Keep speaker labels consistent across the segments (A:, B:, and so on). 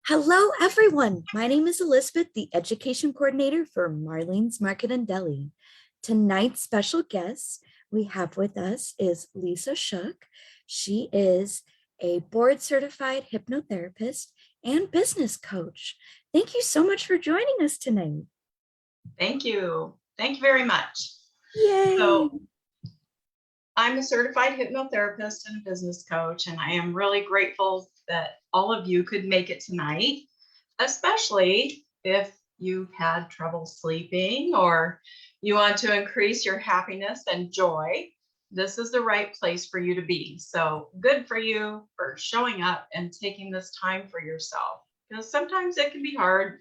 A: Hello, everyone. My name is Elizabeth, the Education Coordinator for Marlene's Market and Deli. Tonight's special guest we have with us is Lisa Shook. She is a board-certified hypnotherapist and business coach. Thank you so much for joining us tonight.
B: Thank you. Thank you very much.
A: Yay!
B: So I'm a certified hypnotherapist and a business coach, and I am really grateful that all of you could make it tonight, especially if you've had trouble sleeping or you want to increase your happiness and joy. This is the right place for you to be. So good for you for showing up and taking this time for yourself. Because sometimes it can be hard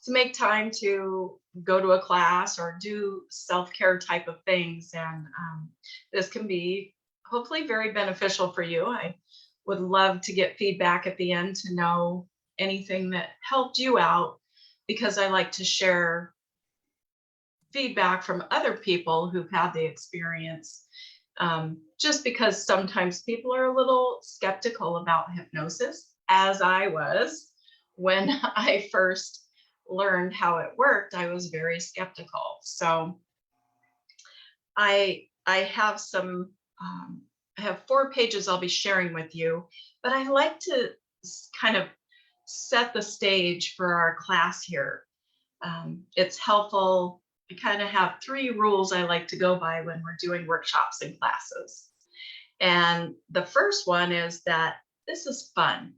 B: to make time to go to a class or do self-care type of things. And this can be hopefully very beneficial for you. I would love to get feedback at the end to know anything that helped you out, because I like to share feedback from other people who've had the experience. Just because sometimes people are a little skeptical about hypnosis, as I was when I first learned how it worked. I was very skeptical. So I have some, I have 4 pages I'll be sharing with you, but I like to kind of set the stage for our class here. It's helpful. I kind of have 3 rules I like to go by when we're doing workshops and classes. And the first one is that this is fun.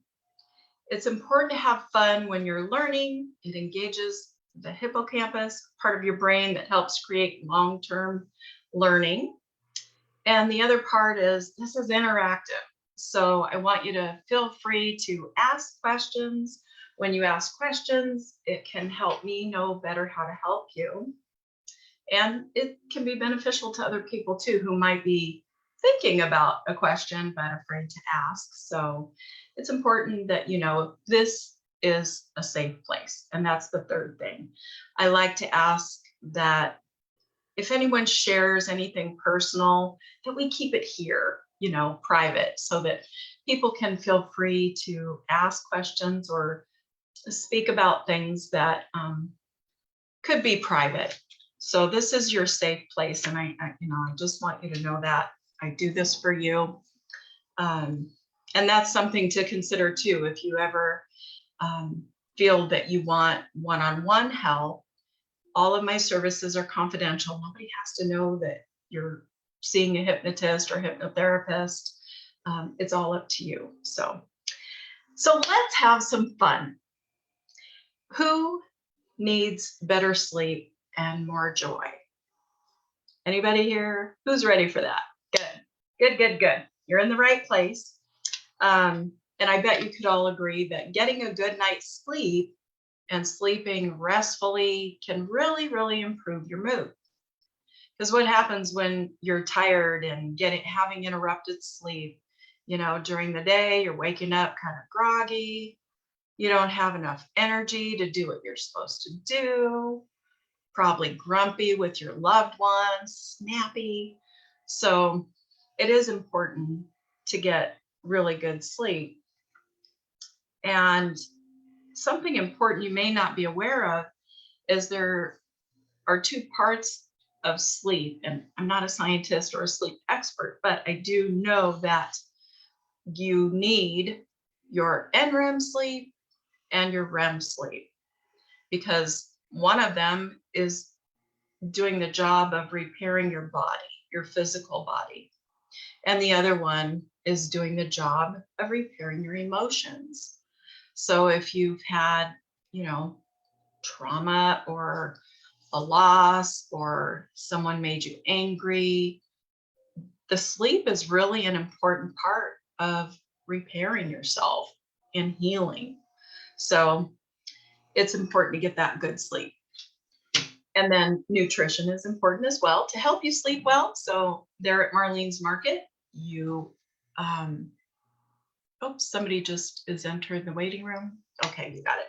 B: It's important to have fun when you're learning. It engages the hippocampus, part of your brain that helps create long-term learning. And the other part is this is interactive. So I want you to feel free to ask questions. When you ask questions, it can help me know better how to help you. And it can be beneficial to other people too, who might be thinking about a question but afraid to ask. So it's important that you know this is a safe place. And that's the third thing. I like to ask that if anyone shares anything personal, that we keep it here, you know, private, so that people can feel free to ask questions or speak about things that could be private. So this is your safe place. And I just want you to know that I do this for you. And that's something to consider too. If you ever feel that you want one-on-one help, all of my services are confidential. Nobody has to know that you're seeing a hypnotist or hypnotherapist. It's all up to you. So let's have some fun. Who needs better sleep and more joy? Anybody here? Who's ready for that? Good. You're in the right place. And I bet you could all agree that getting a good night's sleep and sleeping restfully can really, really improve your mood. Because what happens when you're tired and having interrupted sleep, you know, during the day, you're waking up kind of groggy, you don't have enough energy to do what you're supposed to do, probably grumpy with your loved ones, snappy. So it is important to get really good sleep. And something important you may not be aware of is there are 2 parts of sleep. And I'm not a scientist or a sleep expert, but I do know that you need your NREM sleep and your REM sleep, because one of them is doing the job of repairing your body, your physical body. And the other one is doing the job of repairing your emotions. So if you've had, you know, trauma or a loss or someone made you angry, the sleep is really an important part of repairing yourself and healing. So it's important to get that good sleep. And then nutrition is important as well to help you sleep well. So there at Marlene's Market, you, somebody just is entering the waiting room. Okay, you got it.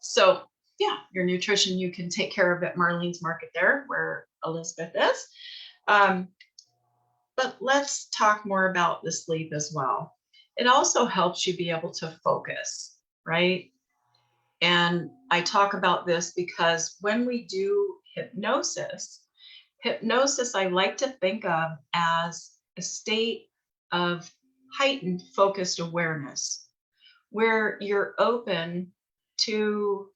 B: So yeah, your nutrition you can take care of at Marlene's Market there where Elizabeth is. But let's talk more about the sleep as well. It also helps you be able to focus, right? And I talk about this because when we do hypnosis, I like to think of as a state of heightened focused awareness where you're open to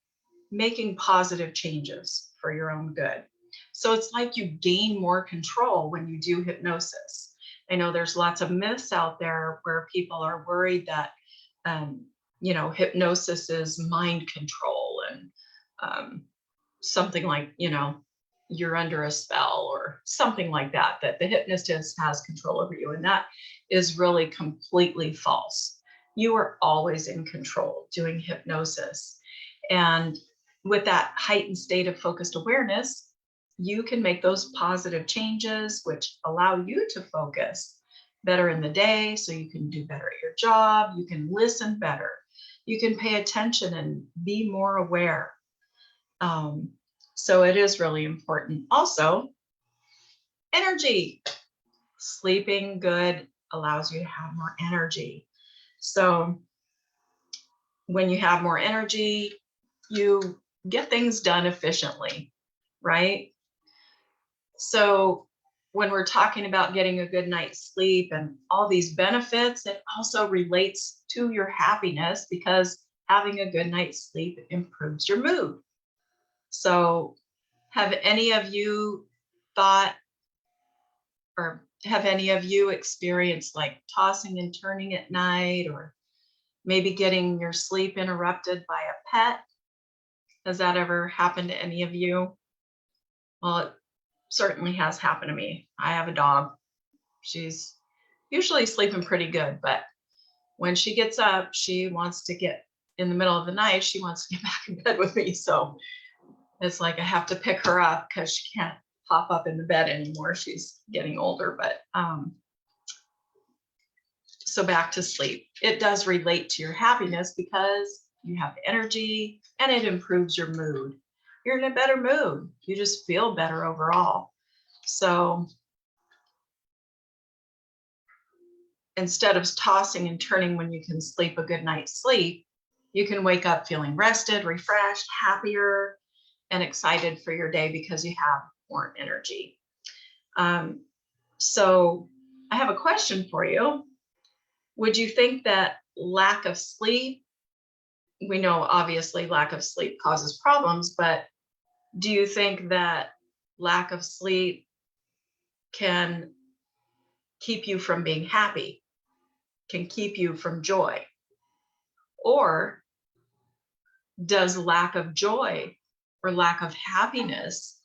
B: making positive changes for your own good. So it's like you gain more control when you do hypnosis. I know there's lots of myths out there where people are worried that, hypnosis is mind control and something like, you're under a spell or something like that, that the hypnotist has control over you. And that is really completely false. You are always in control doing hypnosis. And with that heightened state of focused awareness, you can make those positive changes, which allow you to focus better in the day. So you can do better at your job. You can listen better. You can pay attention and be more aware. So it is really important. Also, energy. Sleeping good allows you to have more energy. So when you have more energy, you get things done efficiently, right? So when we're talking about getting a good night's sleep and all these benefits, it also relates to your happiness because having a good night's sleep improves your mood. So have any of you thought, or have any of you experienced like tossing and turning at night, or maybe getting your sleep interrupted by a pet? Has that ever happened to any of you? Well, it certainly has happened to me. I have a dog. She's usually sleeping pretty good, but when she gets up, she wants to get in the middle of the night, she wants to get back in bed with me. So it's like I have to pick her up because she can't pop up in the bed anymore. She's getting older, but so back to sleep. It does relate to your happiness because you have energy and it improves your mood. You're in a better mood. You just feel better overall. So instead of tossing and turning when you can sleep a good night's sleep, you can wake up feeling rested, refreshed, happier, and excited for your day because you have more energy. So I have a question for you. Would you think that lack of sleep, we know obviously lack of sleep causes problems, but do you think that lack of sleep can keep you from being happy, can keep you from joy? Or does lack of joy or lack of happiness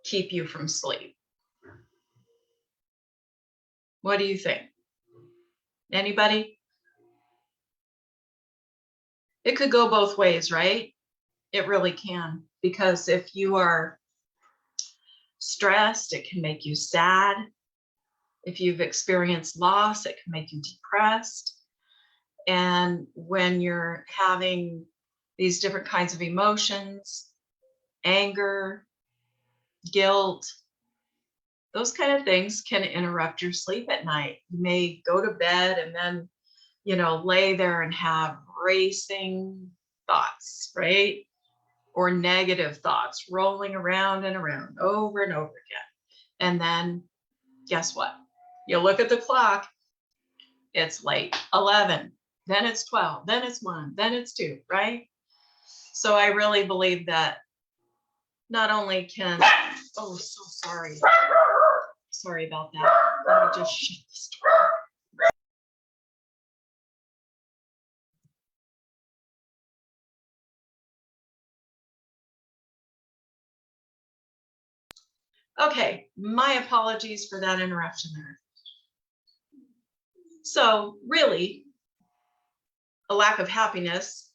B: keep you from sleep? What do you think? Anybody? It could go both ways, right? It really can, because if you are stressed, it can make you sad. If you've experienced loss, it can make you depressed. And when you're having these different kinds of emotions, anger, guilt, those kind of things can interrupt your sleep at night. You may go to bed and then, lay there and have racing thoughts, right? Or negative thoughts rolling around and around over and over again. And then guess what? You look at the clock, it's late, 11, then it's 12, then it's 1, then it's 2, right? So I really believe that not only can, oh, so sorry. Sorry about that. Let me just shut this door. Okay, my apologies for that interruption there. So really, a lack of happiness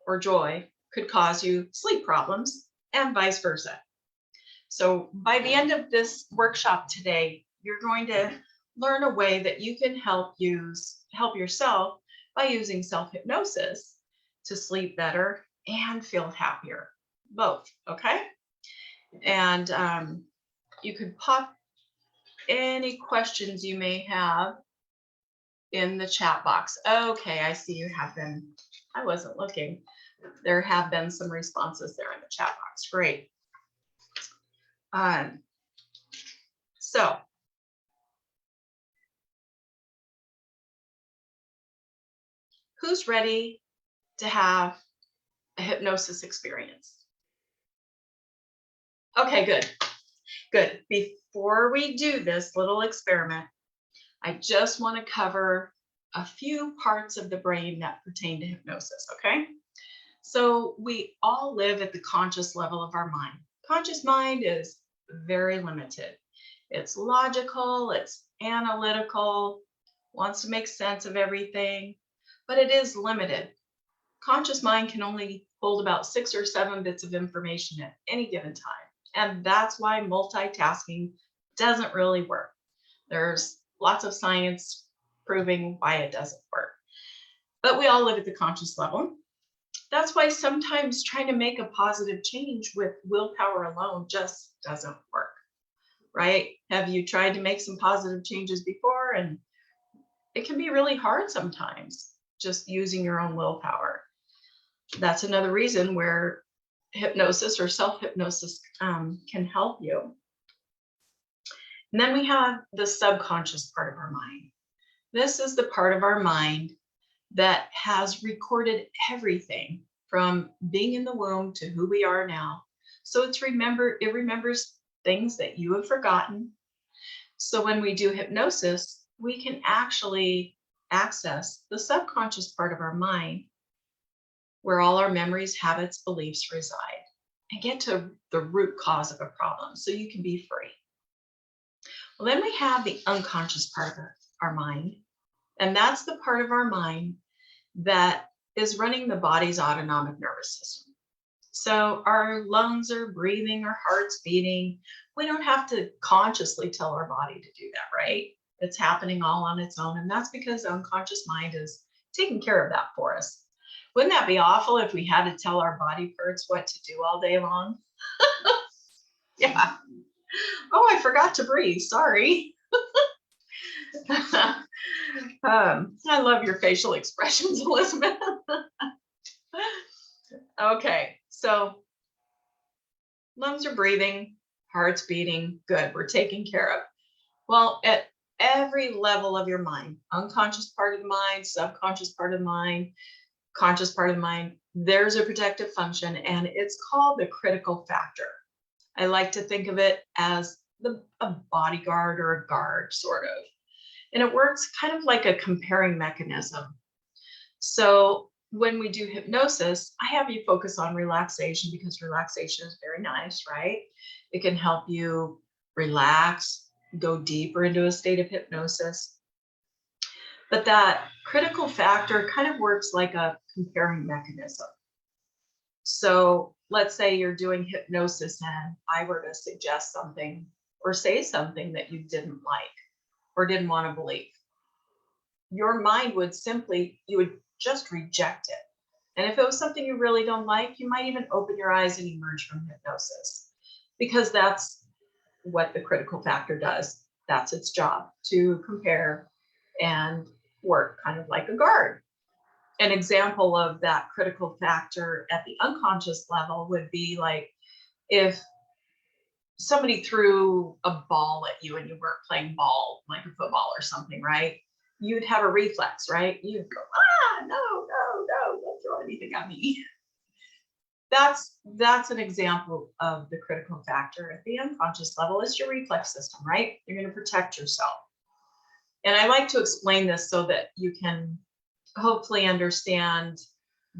B: or joy could cause you sleep problems and vice versa. So by the end of this workshop today, you're going to learn a way that you can help yourself by using self-hypnosis to sleep better and feel happier, both, okay? And you could pop any questions you may have in the chat box. Okay, I see you have been I wasn't looking. There have been some responses there in the chat box. Great. So who's ready to have a hypnosis experience? Okay, good. Good. Before we do this little experiment, I just want to cover a few parts of the brain that pertain to hypnosis, okay? So we all live at the conscious level of our mind. Conscious mind is very limited. It's logical, it's analytical, wants to make sense of everything, but it is limited. Conscious mind can only hold about 6 or 7 bits of information at any given time. And that's why multitasking doesn't really work. There's lots of science proving why it doesn't work. But we all live at the conscious level. That's why sometimes trying to make a positive change with willpower alone just doesn't work, right? Have you tried to make some positive changes before? And it can be really hard sometimes just using your own willpower. That's another reason where hypnosis or self-hypnosis can help you. And then we have the subconscious part of our mind. This is the part of our mind that has recorded everything from being in the womb to who we are now. So it remembers things that you have forgotten. So when we do hypnosis, we can actually access the subconscious part of our mind where all our memories, habits, beliefs reside and get to the root cause of a problem so you can be free. Well, then we have the unconscious part of our mind, and that's the part of our mind that is running the body's autonomic nervous system. So our lungs are breathing, our heart's beating. We don't have to consciously tell our body to do that, right? It's happening all on its own, and that's because the unconscious mind is taking care of that for us. Wouldn't that be awful if we had to tell our body parts what to do all day long? Yeah. Oh, I forgot to breathe. Sorry. I love your facial expressions, Elizabeth. Okay, so lungs are breathing, heart's beating. Good, we're taken care of. Well, at every level of your mind, unconscious part of the mind, subconscious part of the mind, conscious part of the mind, there's a protective function, and it's called the critical factor. I like to think of it as a bodyguard or a guard, sort of. And it works kind of like a comparing mechanism. So when we do hypnosis, I have you focus on relaxation because relaxation is very nice, right? It can help you relax, go deeper into a state of hypnosis. But that critical factor kind of works like a comparing mechanism. So let's say you're doing hypnosis and I were to suggest something or say something that you didn't like or didn't want to believe. Your mind would you would just reject it. And if it was something you really don't like, you might even open your eyes and emerge from hypnosis, because that's what the critical factor does. That's its job, to compare and work kind of like a guard. An example of that critical factor at the unconscious level would be like if somebody threw a ball at you and you weren't playing ball, like a football or something, right? You'd have a reflex, right? You'd go, no, don't throw anything at me. That's an example of the critical factor at the unconscious level. It's your reflex system, right? You're going to protect yourself. And I like to explain this so that you can hopefully understand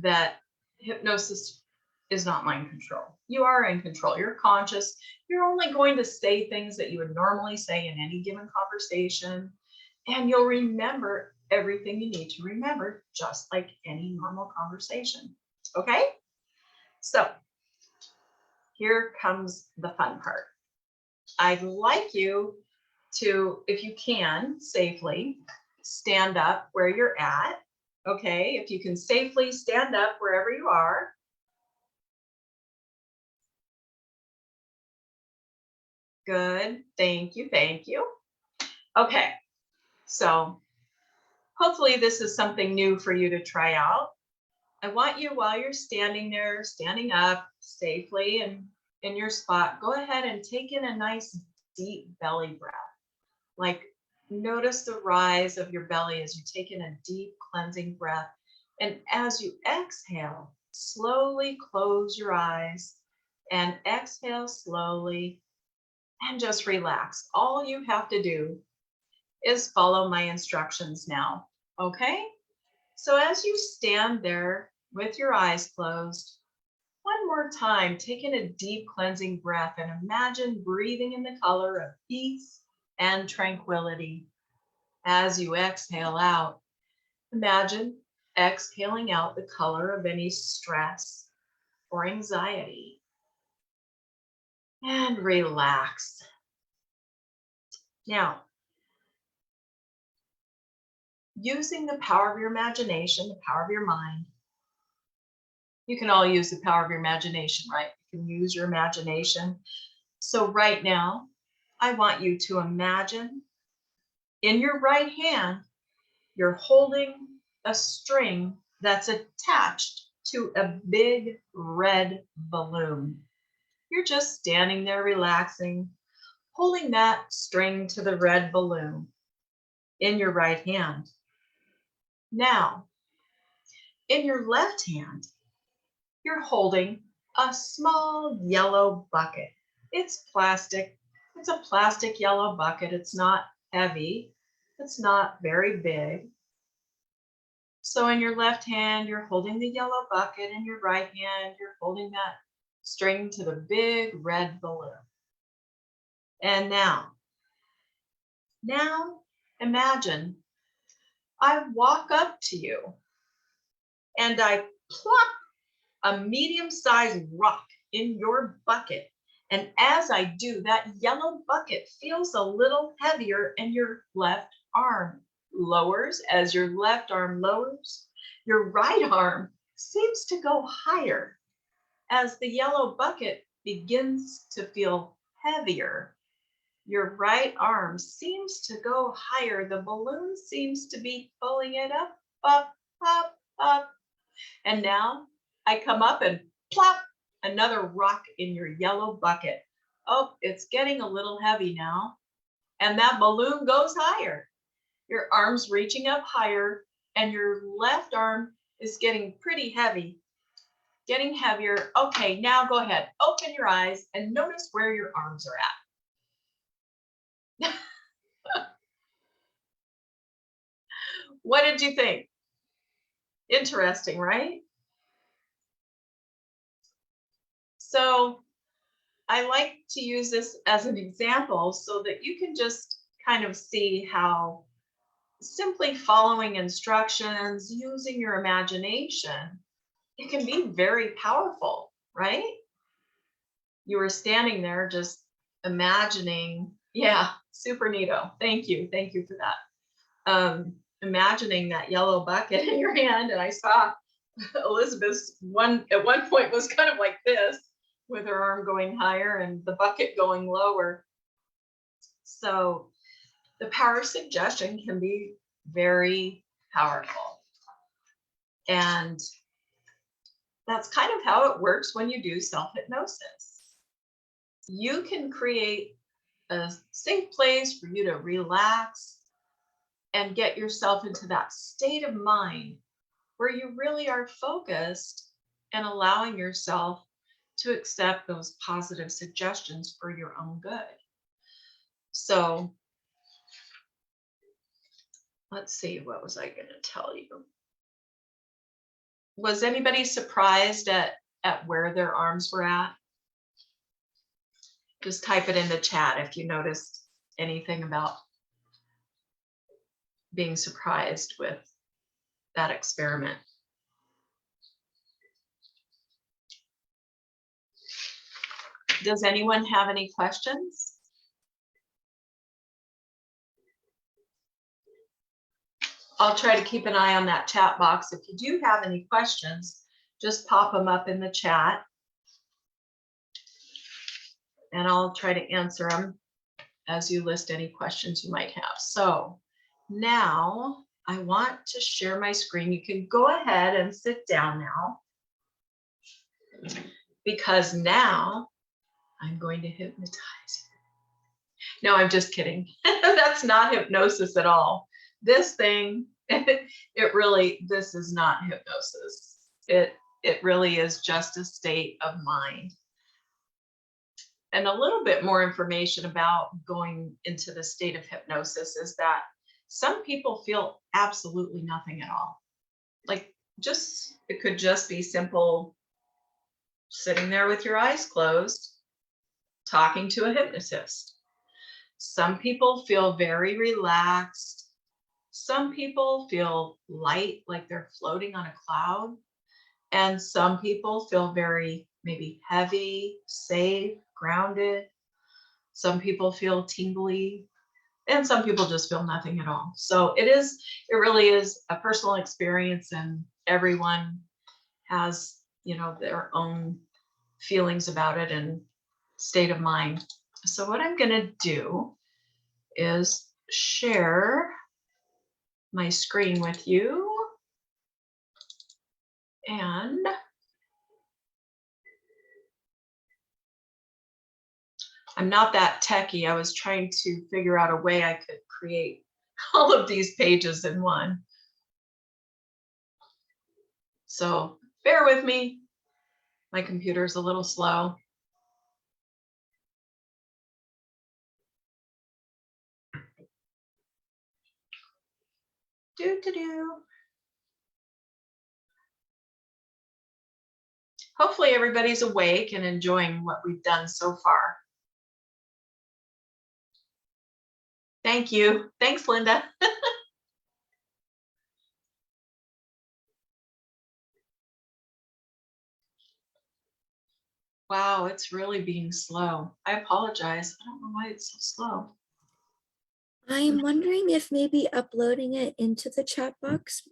B: that hypnosis is not mind control. You are in control. You're conscious. You're only going to say things that you would normally say in any given conversation, and you'll remember everything you need to remember, just like any normal conversation. Okay? So here comes the fun part. I'd like you to, if you can, safely stand up where you're at. Okay, if you can safely stand up wherever you are. Good, thank you, thank you. Okay, so hopefully this is something new for you to try out. I want you, while you're standing there, standing up safely and in your spot, go ahead and take in a nice deep belly breath. Like, notice the rise of your belly as you take in a deep cleansing breath. And as you exhale, slowly close your eyes and exhale slowly and just relax. All you have to do is follow my instructions now. Okay? So as you stand there with your eyes closed, one more time, take in a deep cleansing breath and imagine breathing in the color of peace and tranquility. As you exhale out, imagine exhaling out the color of any stress or anxiety. And relax. Now, using the power of your imagination, the power of your mind, you can all use the power of your imagination, right? You can use your imagination. So right now, I want you to imagine in your right hand, you're holding a string that's attached to a big red balloon. You're just standing there relaxing, holding that string to the red balloon in your right hand. Now, in your left hand, you're holding a small yellow bucket. It's plastic. It's a plastic yellow bucket. It's not heavy. It's not very big. So in your left hand, you're holding the yellow bucket. In your right hand, you're holding that string to the big red balloon. And now imagine I walk up to you and I plop a medium-sized rock in your bucket. And as I do, that yellow bucket feels a little heavier and your left arm lowers. As your left arm lowers, your right arm seems to go higher. As the yellow bucket begins to feel heavier, your right arm seems to go higher. The balloon seems to be pulling it up, up, up, up. And now I come up and plop another rock in your yellow bucket. Oh, it's getting a little heavy now. And that balloon goes higher. Your arm's reaching up higher and your left arm is getting pretty heavy, getting heavier. Okay, now go ahead, open your eyes and notice where your arms are at. What did you think? Interesting, right? So I like to use this as an example so that you can just kind of see how simply following instructions, using your imagination, it can be very powerful, right? You were standing there just imagining, yeah, super neato. Thank you. Thank you for that. Imagining that yellow bucket in your hand, and I saw Elizabeth's at one point was kind of like this, with her arm going higher and the bucket going lower. So the power of suggestion can be very powerful. And that's kind of how it works when you do self-hypnosis. You can create a safe place for you to relax and get yourself into that state of mind where you really are focused and allowing yourself to accept those positive suggestions for your own good. So let's see, what was I going to tell you? Was anybody surprised at where their arms were at? Just type it in the chat if you noticed anything about being surprised with that experiment. Does anyone have any questions? I'll try to keep an eye on that chat box. If you do have any questions, just pop them up in the chat and I'll try to answer them as you list any questions you might have. So now I want to share my screen. You can go ahead and sit down now, because now I'm going to hypnotize you. No, I'm just kidding. That's not hypnosis at all. This thing, this is not hypnosis. It really is just a state of mind. And a little bit more information about going into the state of hypnosis is that some people feel absolutely nothing at all. Like, it could just be simple sitting there with your eyes closed, talking to a hypnotist. Some people feel very relaxed. Some people feel light, like they're floating on a cloud. And some people feel very maybe heavy, safe, grounded. Some people feel tingly, and some people just feel nothing at all. So it really is a personal experience, and everyone has, their own feelings about it and state of mind. So what I'm going to do is share my screen with you, and I'm not that techie. I was trying to figure out a way I could create all of these pages in one. So bear with me. My computer's a little slow. Hopefully everybody's awake and enjoying what we've done so far. Thank you. Thanks, Linda. Wow, it's really being slow. I apologize. I don't know why it's so slow.
A: I'm wondering if maybe uploading it into the chat box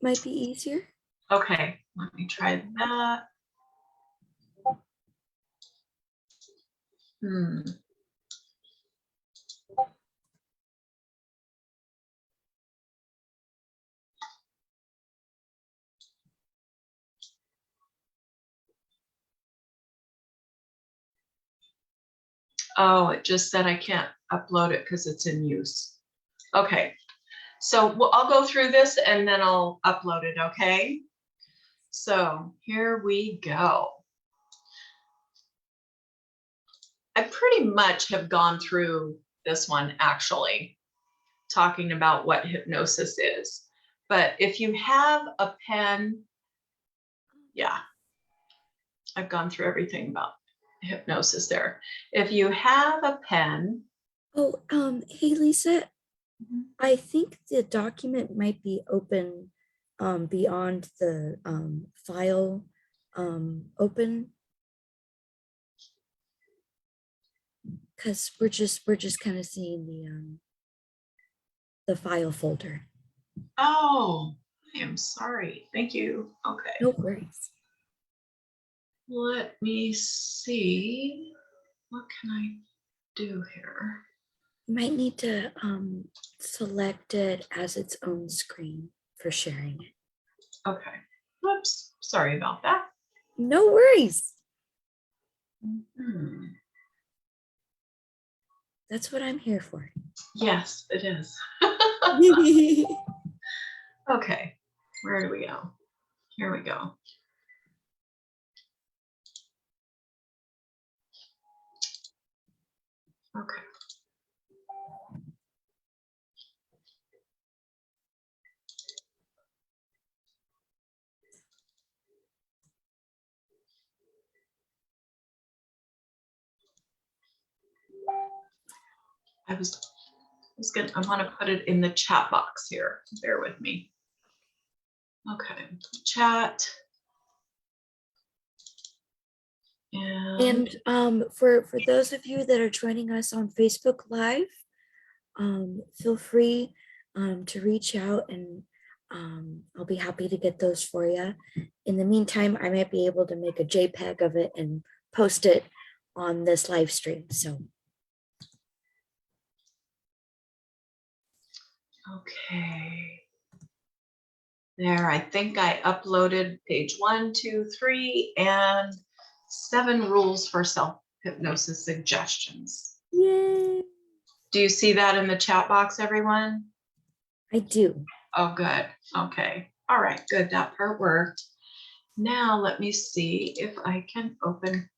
A: might be easier.
B: Okay, let me try that. Oh, it just said I can't upload it because it's in use. Okay, so I'll go through this and then I'll upload it, okay? So here we go. I pretty much have gone through this one, actually, talking about what hypnosis is. But if you have a pen, yeah, I've gone through everything about hypnosis there. If you have a pen.
A: Oh, hey, Lisa, I think the document might be open beyond the file open, because we're just kind of seeing the file folder.
B: Oh, I am sorry. Thank you. Okay.
A: No worries.
B: Let me see. What can I do here?
A: You might need to select it as its own screen for sharing it.
B: Okay. Whoops. Sorry about that.
A: No worries. That's what I'm here for.
B: Yes, it is. Okay. Where do we go? Here we go. Okay. I want to put it in the chat box here. Bear with me. Okay, chat.
A: And for those of you that are joining us on Facebook Live, feel free to reach out, and I'll be happy to get those for you. In the meantime, I might be able to make a JPEG of it and post it on this live stream. So.
B: Okay. There, I think I uploaded page 1, 2, 3, and 7 rules for self-hypnosis suggestions.
A: Yay!
B: Do you see that in the chat box, everyone?
A: I do.
B: Oh, good. Okay. All right, good. That part worked. Now let me see if I can open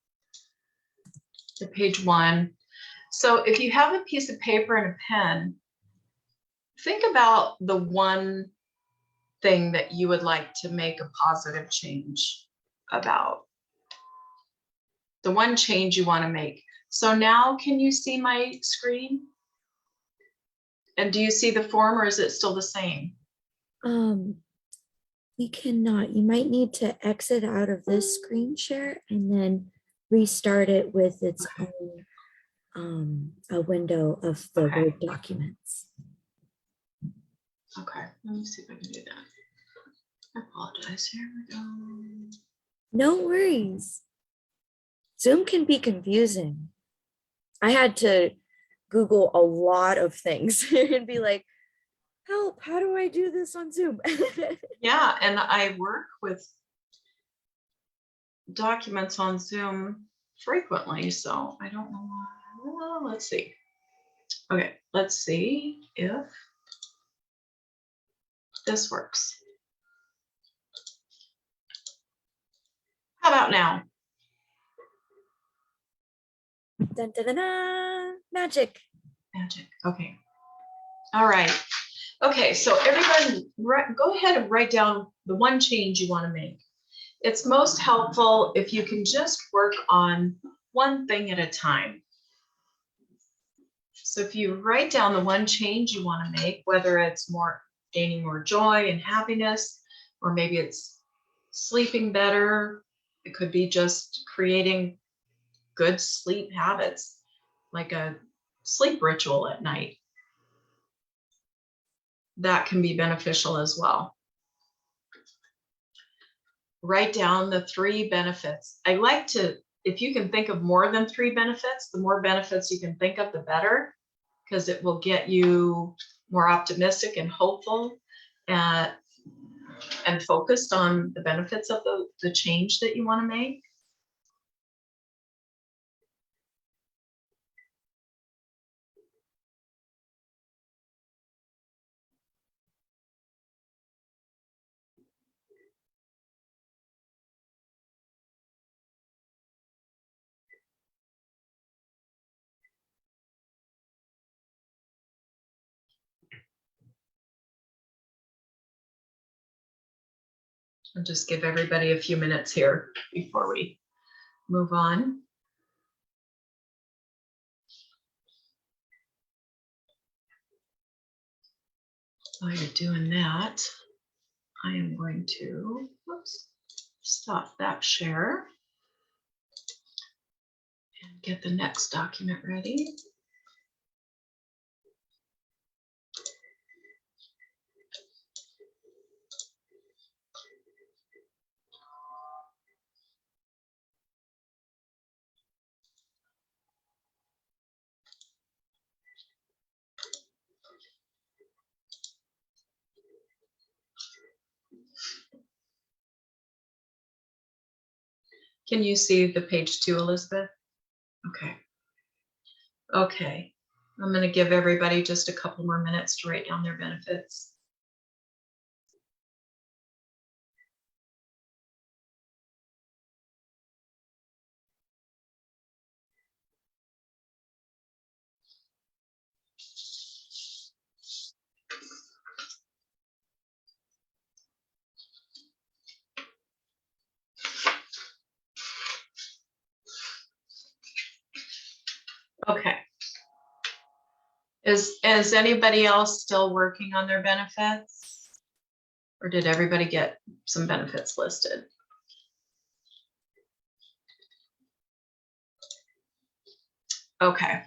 B: the page 1. So if you have a piece of paper and a pen, think about the one thing that you would like to make a positive change about. The one change you want to make. So now can you see my screen? And do you see the form, or is it still the same?
A: We cannot. You might need to exit out of this screen share and then restart it with its own a window of the
B: Okay.
A: Word documents.
B: Okay, let me see if I can do that. I apologize. Here we go.
A: No worries. Zoom can be confusing. I had to Google a lot of things and be like, help, how do I do this on Zoom?
B: Yeah, and I work with documents on Zoom frequently, so I don't know why. Well, let's see. Okay, let's see if this works. How about now?
A: Dun, dun, dun, dun. Magic.
B: Magic. Okay. All right. Okay, so everyone, go ahead and write down the one change you want to make. It's most helpful if you can just work on one thing at a time. So if you write down the one change you want to make, whether it's gaining more joy and happiness, or maybe it's sleeping better, it could be just creating good sleep habits, like a sleep ritual at night. That can be beneficial as well. Write down the 3 benefits. I like to, if you can think of more than 3 benefits, the more benefits you can think of, the better, because it will get you more optimistic and hopeful and focused on the benefits of the change that you want to make. I'll just give everybody a few minutes here before we move on. While you're doing that, I am going to stop that share and get the next document ready. Can you see the page 2, Elizabeth? Okay. Okay. I'm going to give everybody just a couple more minutes to write down their benefits. Okay. Is anybody else still working on their benefits? Or did everybody get some benefits listed? Okay.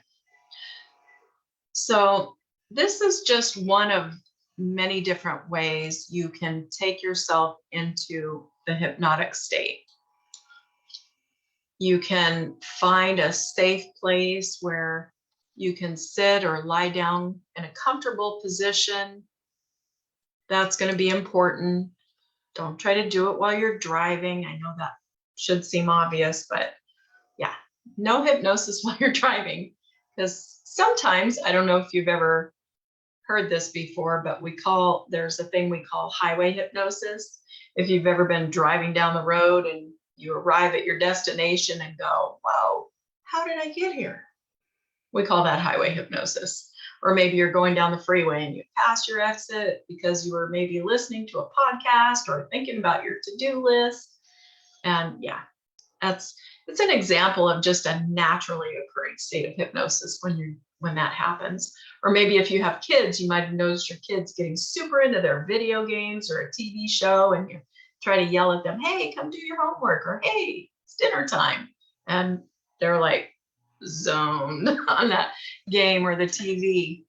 B: So this is just one of many different ways you can take yourself into the hypnotic state. You can find a safe place where you can sit or lie down in a comfortable position. That's going to be important. Don't try to do it while you're driving. I know that should seem obvious, but yeah, no hypnosis while you're driving. Because sometimes, I don't know if you've ever heard this before, but there's a thing we call highway hypnosis. If you've ever been driving down the road and you arrive at your destination and go, whoa, how did I get here? We call that highway hypnosis. Or maybe you're going down the freeway and you pass your exit because you were maybe listening to a podcast or thinking about your to-do list. And yeah, it's an example of just a naturally occurring state of hypnosis when that happens. Or maybe if you have kids, you might have noticed your kids getting super into their video games or a TV show, and you try to yell at them, hey, come do your homework, or hey, it's dinner time. And they're like zoned on that game or the TV.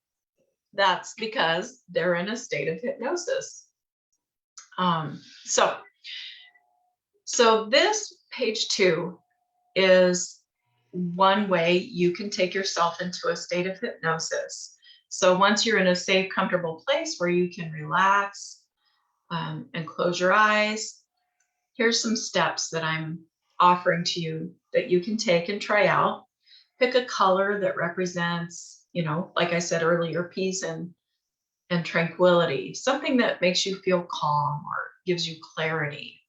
B: That's because they're in a state of hypnosis. So this page 2 is one way you can take yourself into a state of hypnosis. So once you're in a safe, comfortable place where you can relax and close your eyes, here's some steps that I'm offering to you that you can take and try out. Pick a color that represents, like I said earlier, peace and tranquility, something that makes you feel calm or gives you clarity.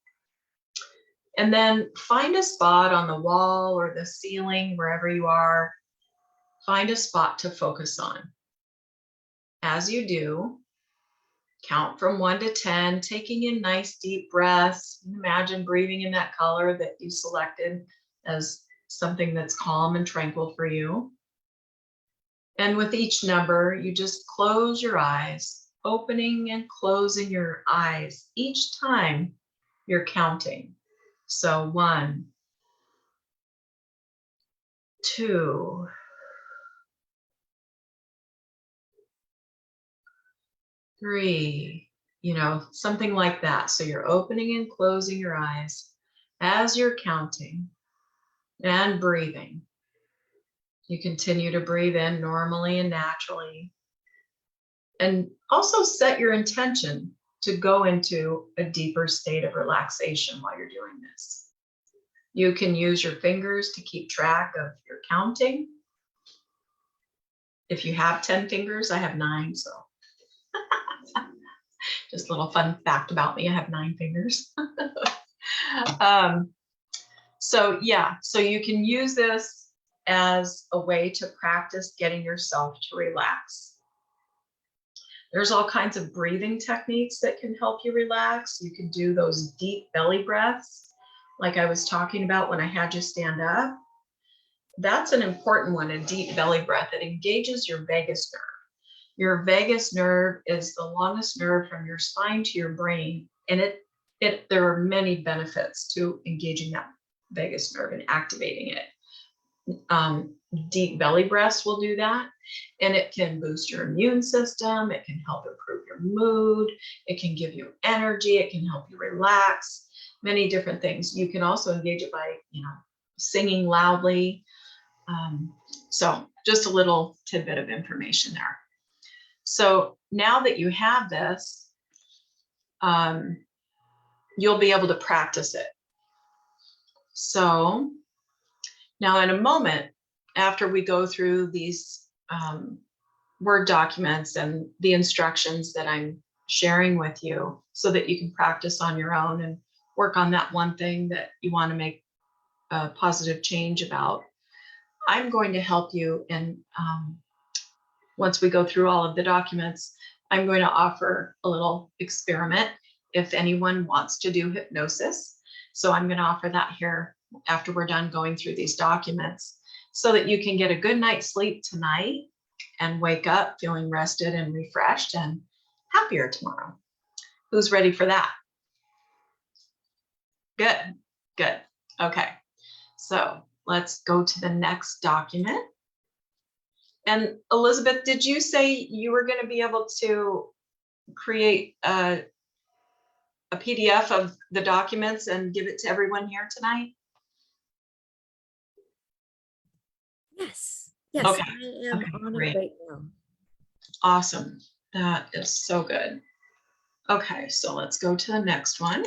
B: And then find a spot on the wall or the ceiling, wherever you are. Find a spot to focus on. As you do, count from 1 to 10, taking in nice deep breaths. Imagine breathing in that color that you selected as something that's calm and tranquil for you. And with each number, you just close your eyes, opening and closing your eyes each time you're counting. So 1, 2, 3, something like that. So you're opening and closing your eyes as you're counting and breathing. You continue to breathe in normally and naturally. And also set your intention to go into a deeper state of relaxation while you're doing this. You can use your fingers to keep track of your counting. If you have 10 fingers, I have 9, so just a little fun fact about me, I have 9 fingers. So you can use this as a way to practice getting yourself to relax. There's all kinds of breathing techniques that can help you relax. You can do those deep belly breaths, like I was talking about when I had you stand up. That's an important one, a deep belly breath. It engages your vagus nerve. Your vagus nerve is the longest nerve from your spine to your brain, and there are many benefits to engaging that vagus nerve and activating it. Deep belly breaths will do that, and it can boost your immune system. It can help improve your mood. It can give you energy. It can help you relax. Many different things. You can also engage it by, singing loudly. So just a little tidbit of information there. So now that you have this, you'll be able to practice it. So now in a moment, after we go through these Word documents and the instructions that I'm sharing with you so that you can practice on your own and work on that one thing that you want to make a positive change about, I'm going to help you. And once we go through all of the documents, I'm going to offer a little experiment if anyone wants to do hypnosis. So I'm going to offer that here after we're done going through these documents so that you can get a good night's sleep tonight and wake up feeling rested and refreshed and happier tomorrow. Who's ready for that? Good, good. Okay, so let's go to the next document. And Elizabeth, did you say you were going to be able to create a PDF of the documents and give it to everyone here tonight?
A: Yes,
B: Okay.
A: I am
B: Okay,
A: on
B: great.
A: it right now.
B: Awesome. That is so good. Okay, so let's go to the next one.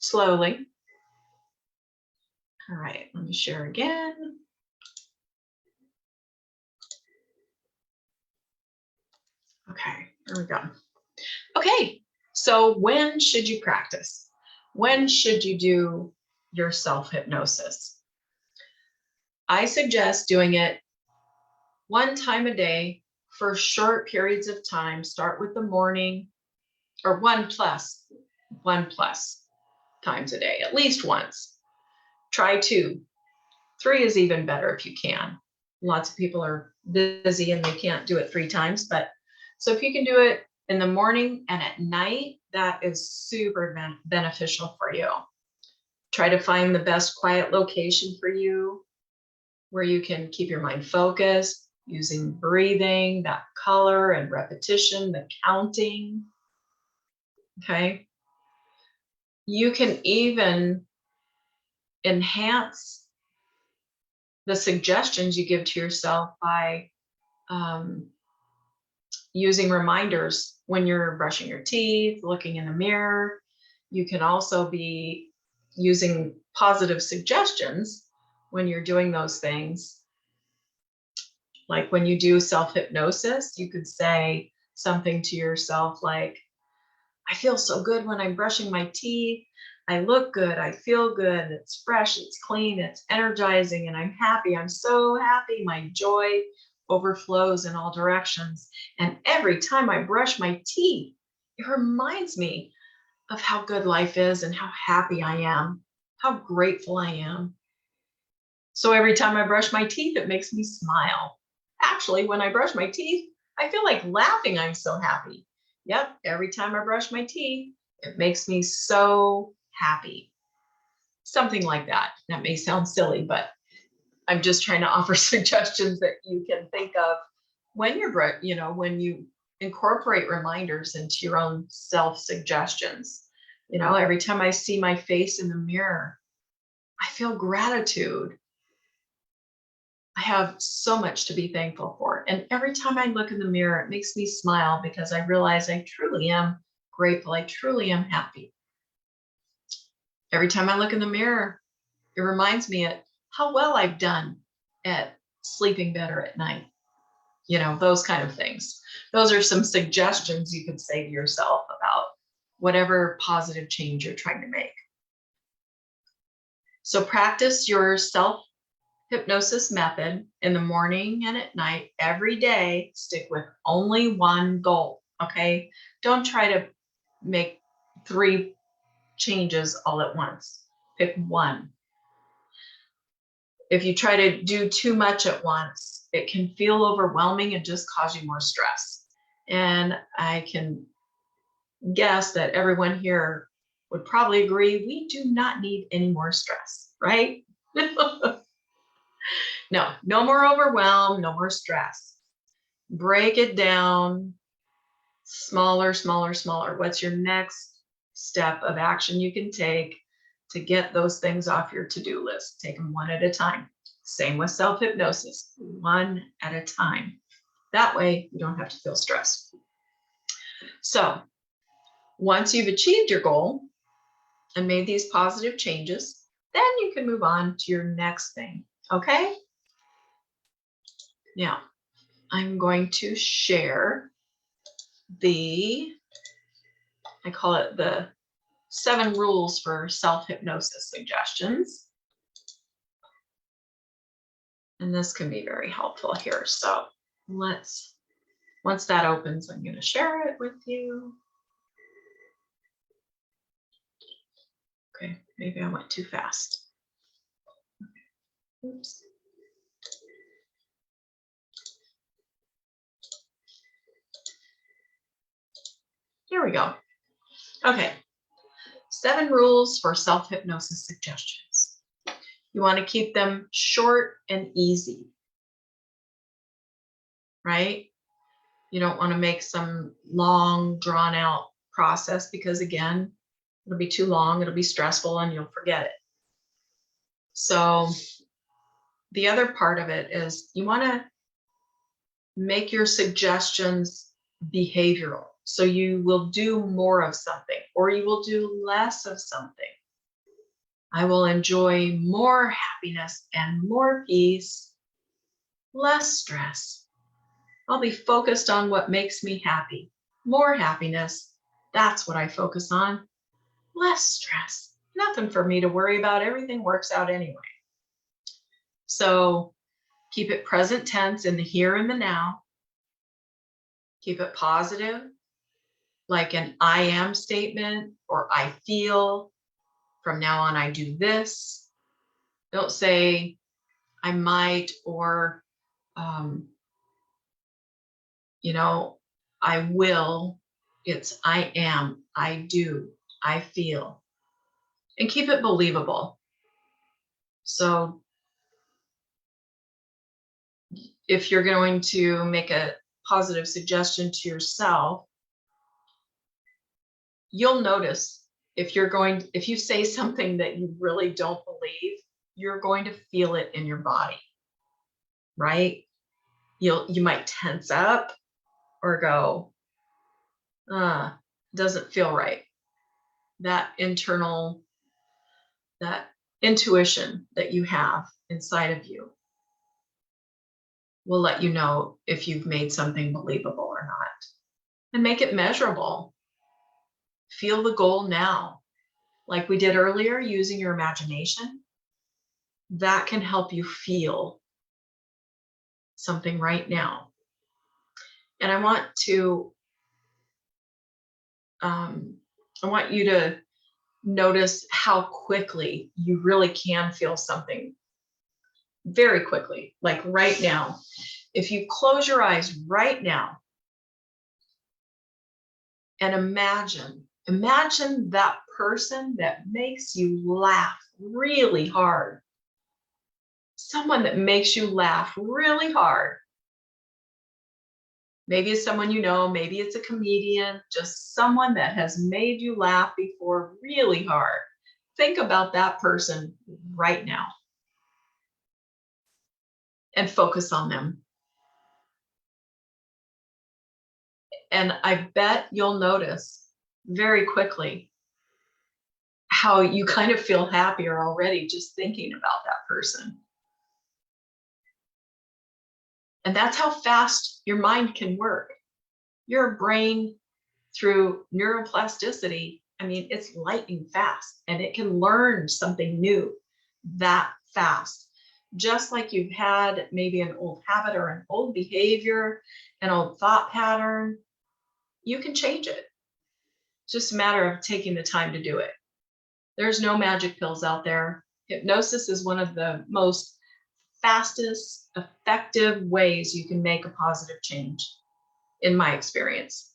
B: slowly. All right, let me share again. Okay, here we go. Okay, so when should you practice? When should you do your self-hypnosis? I suggest doing it one time a day for short periods of time. Start with the morning, or one plus times a day, at least once. Try 2. 3 is even better if you can. Lots of people are busy and they can't do it 3 times, but so if you can do it in the morning and at night, that is super beneficial for you. Try to find the best quiet location for you where you can keep your mind focused using breathing, that color and repetition, the counting. Okay. You can even enhance the suggestions you give to yourself by using reminders when you're brushing your teeth, looking in the mirror. You can also be using positive suggestions when you're doing those things. Like when you do self-hypnosis, you could say something to yourself like, I feel so good when I'm brushing my teeth. I look good. I feel good. It's fresh. It's clean. It's energizing. And I'm happy. I'm so happy. My joy overflows in all directions. And every time I brush my teeth, it reminds me of how good life is and how happy I am, how grateful I am. So every time I brush my teeth, it makes me smile. Actually, when I brush my teeth, I feel like laughing. I'm so happy. Yep, every time I brush my teeth, it makes me so happy. Something like that. That may sound silly, but I'm just trying to offer suggestions that you can think of when you're, when you incorporate reminders into your own self-suggestions. Every time I see my face in the mirror, I feel gratitude. I have so much to be thankful for. And every time I look in the mirror, it makes me smile because I realize I truly am grateful. I truly am happy. Every time I look in the mirror, it reminds me of how well I've done at sleeping better at night. Those kind of things. Those are some suggestions you could say to yourself about whatever positive change you're trying to make. So practice your self-hypnosis method in the morning and at night every day. Stick with only one goal, okay? Don't try to make 3 changes all at once. Pick one. If you try to do too much at once, it can feel overwhelming and just cause you more stress. And I can guess that everyone here would probably agree we do not need any more stress, right? No more overwhelm, no more stress. Break it down, smaller, smaller, smaller. What's your next step of action you can take to get those things off your to-do list? Take them one at a time. Same with self-hypnosis, one at a time. That way you don't have to feel stressed. So once you've achieved your goal and made these positive changes, then you can move on to your next thing, okay? Now, I'm going to share I call it the 7 rules for self-hypnosis suggestions. And this can be very helpful here. So once that opens, I'm going to share it with you. Okay, maybe I went too fast. Oops. Here we go. Okay, 7 rules for self-hypnosis suggestions. You want to keep them short and easy, right? You don't want to make some long, drawn out process because, again, it'll be too long, it'll be stressful, and you'll forget it. So the other part of it is you want to make your suggestions behavioral. So you will do more of something or you will do less of something. I will enjoy more happiness and more peace, less stress. I'll be focused on what makes me happy, more happiness. That's what I focus on, less stress. Nothing for me to worry about. Everything works out anyway. So keep it present tense in the here and the now. Keep it positive, like an I am statement or I feel. From now on, I do this. Don't say I might or, I will. It's I am, I do, I feel. And keep it believable. So if you're going to make a positive suggestion to yourself, you'll notice if you say something that you really don't believe, you're going to feel it in your body, right? You might tense up or go, doesn't feel right. That intuition that you have inside of you will let you know if you've made something believable or not. And make it measurable. Feel the goal now. Like we did earlier, using your imagination, that can help you feel something right now. And I want you to notice how quickly you really can feel something very quickly, like right now. If you close your eyes right now and imagine that person that makes you laugh really hard. Someone that makes you laugh really hard. Maybe it's someone you know, maybe it's a comedian, just someone that has made you laugh before really hard. Think about that person right now and focus on them. And I bet you'll notice very quickly how you kind of feel happier already just thinking about that person. And that's how fast your mind can work. Your brain, through neuroplasticity, I mean, it's lightning fast and it can learn something new that fast. Just like you've had maybe an old habit or an old behavior, an old thought pattern, you can change it. It's just a matter of taking the time to do it. There's no magic pills out there. Hypnosis is one of the most fastest, effective ways you can make a positive change, in my experience.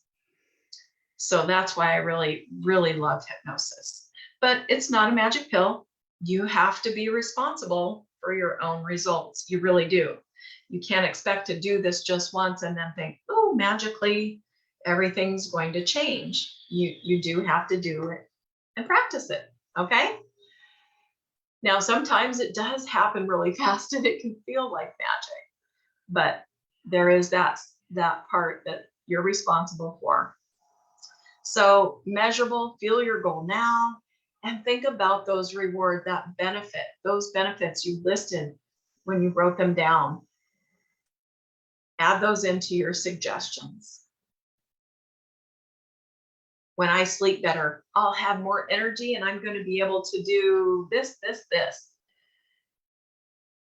B: So that's why I really, really love hypnosis. But it's not a magic pill. You have to be responsible for your own results. You really do. You can't expect to do this just once and then think, oh, magically everything's going to change. You do have to do it and practice it. Okay? Now, sometimes it does happen really fast and it can feel like magic, but there is that part that you're responsible for. So measurable, feel your goal now, and think about those rewards, those benefits you listed when you wrote them down. Add those into your suggestions. When I sleep better, I'll have more energy and I'm going to be able to do this.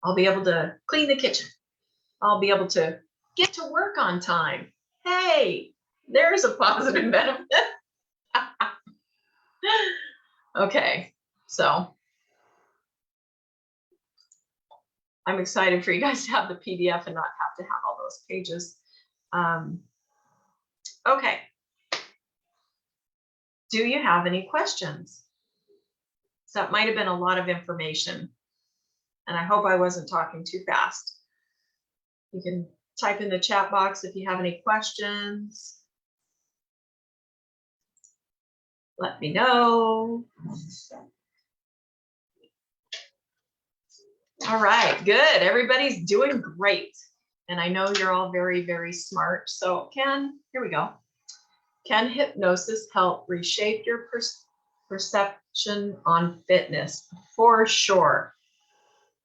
B: I'll be able to clean the kitchen. I'll be able to get to work on time. Hey, there's a positive benefit. Okay, so I'm excited for you guys to have the PDF and not have to have all those pages. Okay. Do you have any questions? So that might have been a lot of information, and I hope I wasn't talking too fast. You can type in the chat box if you have any questions. Let me know. All right, good. Everybody's doing great. And I know you're all very, very smart. So here we go. Can hypnosis help reshape your perception on fitness, for sure.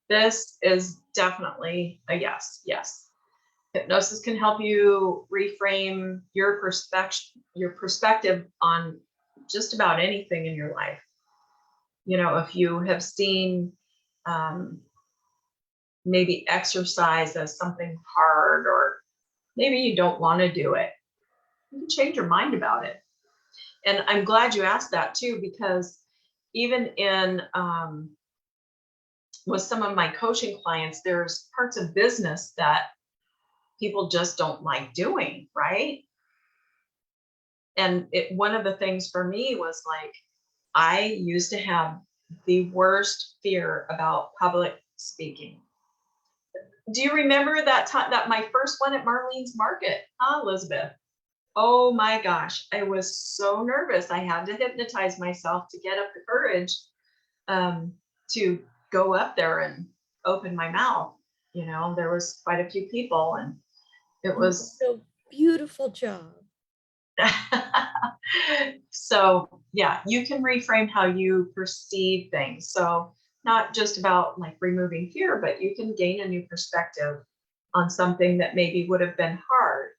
B: This is definitely a yes, yes. Hypnosis can help you reframe your perspective on just about anything in your life. You know, if you have seen um, maybe exercise as something hard, or maybe you don't want to do it, you can change your mind about it. And I'm glad you asked that too, because even in with some of my coaching clients, there's parts of business that people just don't like doing, right? And one of the things for me was like, I used to have the worst fear about public speaking. Do you remember that time, that my first one at Marlene's Market, huh, Elizabeth? Oh my gosh, I was so nervous. I had to hypnotize myself to get up the courage um, to go up there and open my mouth. You know, there was quite a few people, and it
A: You did
B: was
A: a beautiful job.
B: so yeah, you can reframe how you perceive things. So not just about like removing fear, but you can gain a new perspective on something that maybe would have been hard.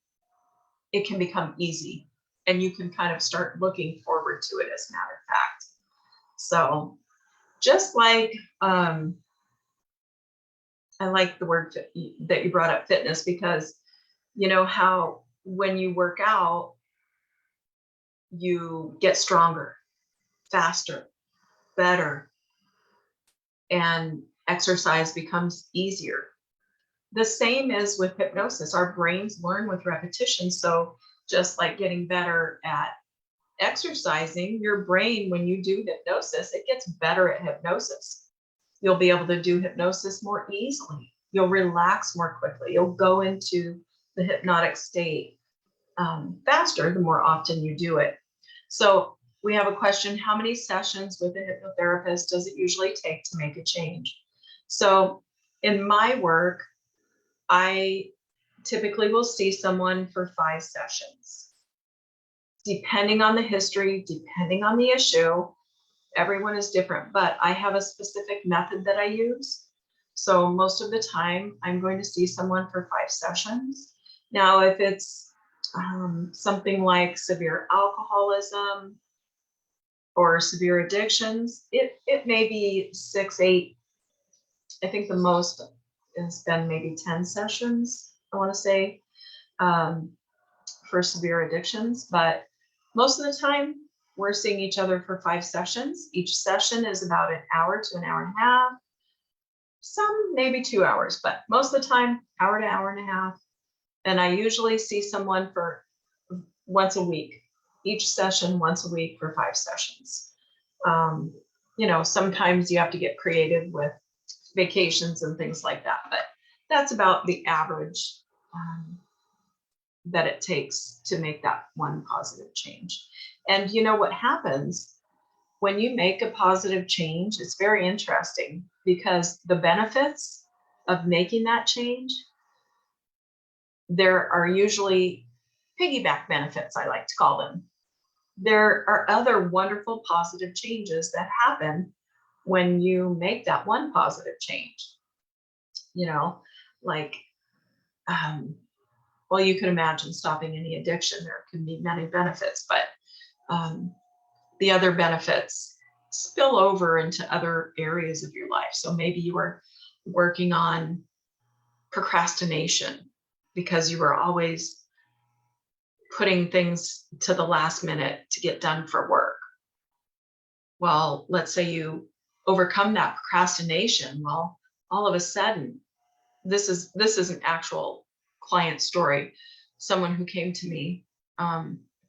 B: It can become easy, and you can kind of start looking forward to it, as a matter of fact. So just like I like the word that you brought up, fitness, because you know how when you work out, you get stronger, faster, better, and exercise becomes easier. The same is with hypnosis. Our brains learn with repetition. So just like getting better at exercising, your brain, when you do hypnosis, it gets better at hypnosis. You'll be able to do hypnosis more easily. You'll relax more quickly. You'll go into the hypnotic state faster the more often you do it. So we have a question: how many sessions with a hypnotherapist does it usually take to make a change? So in my work, I typically will see someone for 5 sessions. Depending on the history, depending on the issue, everyone is different, but I have a specific method that I use. So most of the time, I'm going to see someone for 5 sessions. Now, if it's something like severe alcoholism or severe addictions, it may be 6, 8. I think the most has been maybe 10 sessions, I want to say, um, for severe addictions. But most of the time, we're seeing each other for 5 sessions. Each session is about an hour to an hour and a half. Some maybe 2 hours, but most of the time, hour to hour and a half. And I usually see someone for once a week, each session once a week for 5 sessions. Um, you know, sometimes you have to get creative with vacations and things like that, but that's about the average that it takes to make that one positive change. And you know what happens when you make a positive change? It's very interesting, because the benefits of making that change, there are usually piggyback benefits, I like to call them. There are other wonderful positive changes that happen when you make that one positive change. You know, like, well, you can imagine stopping any addiction. There can be many benefits, but um, the other benefits spill over into other areas of your life. So maybe you were working on procrastination because you were always putting things to the last minute to get done for work. Well, let's say you overcome that procrastination. Well, all of a sudden, this is an actual client story. Someone who came to me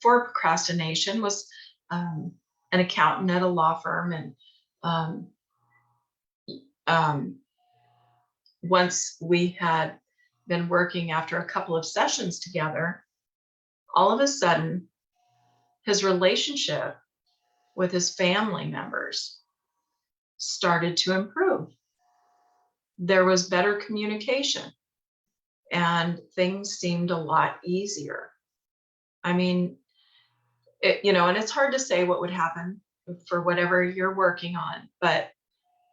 B: for procrastination was an accountant at a law firm, and um, um, once we had been working after a couple of sessions together, all of a sudden, his relationship with his family members started to improve. There was better communication, and things seemed a lot easier. I mean, and it's hard to say what would happen for whatever you're working on. But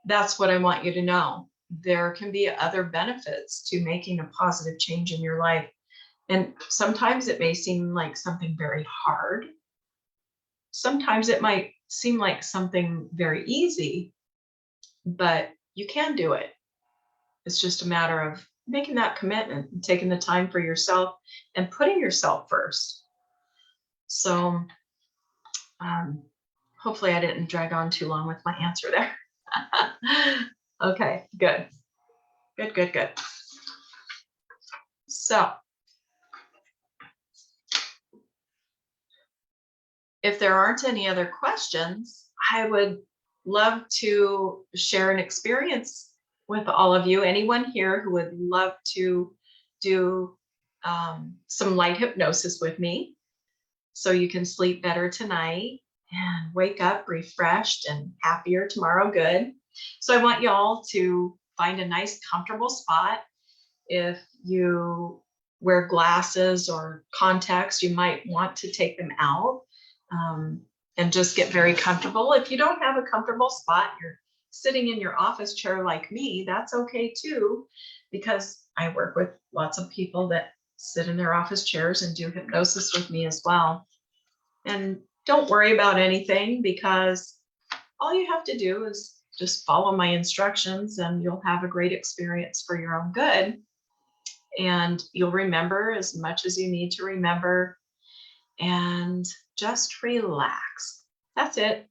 B: that's what I want you to know. There can be other benefits to making a positive change in your life. And sometimes it may seem like something very hard. Sometimes it might seem like something very easy, but you can do it. It's just a matter of making that commitment and taking the time for yourself and putting yourself first. So hopefully I didn't drag on too long with my answer there. Okay, good. Good. So if there aren't any other questions, I would love to share an experience with all of you. Anyone here who would love to do some light hypnosis with me so you can sleep better tonight and wake up refreshed and happier tomorrow. Good. So I want you all to find a nice, comfortable spot. If you wear glasses or contacts, you might want to take them out and just get very comfortable. If you don't have a comfortable spot, you're sitting in your office chair like me, that's okay too, because I work with lots of people that sit in their office chairs and do hypnosis with me as well. And don't worry about anything, because all you have to do is just follow my instructions and you'll have a great experience for your own good. And you'll remember as much as you need to remember and just relax. That's it.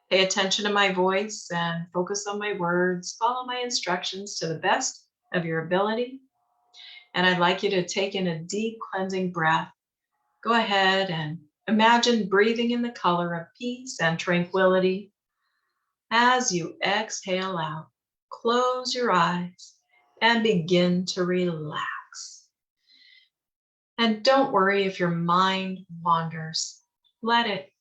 B: Pay attention to my voice and focus on my words. Follow my instructions to the best of your ability. And I'd like you to take in a deep cleansing breath. Go ahead and imagine breathing in the color of peace and tranquility. As you exhale out, close your eyes and begin to relax. And don't worry if your mind wanders. Let it.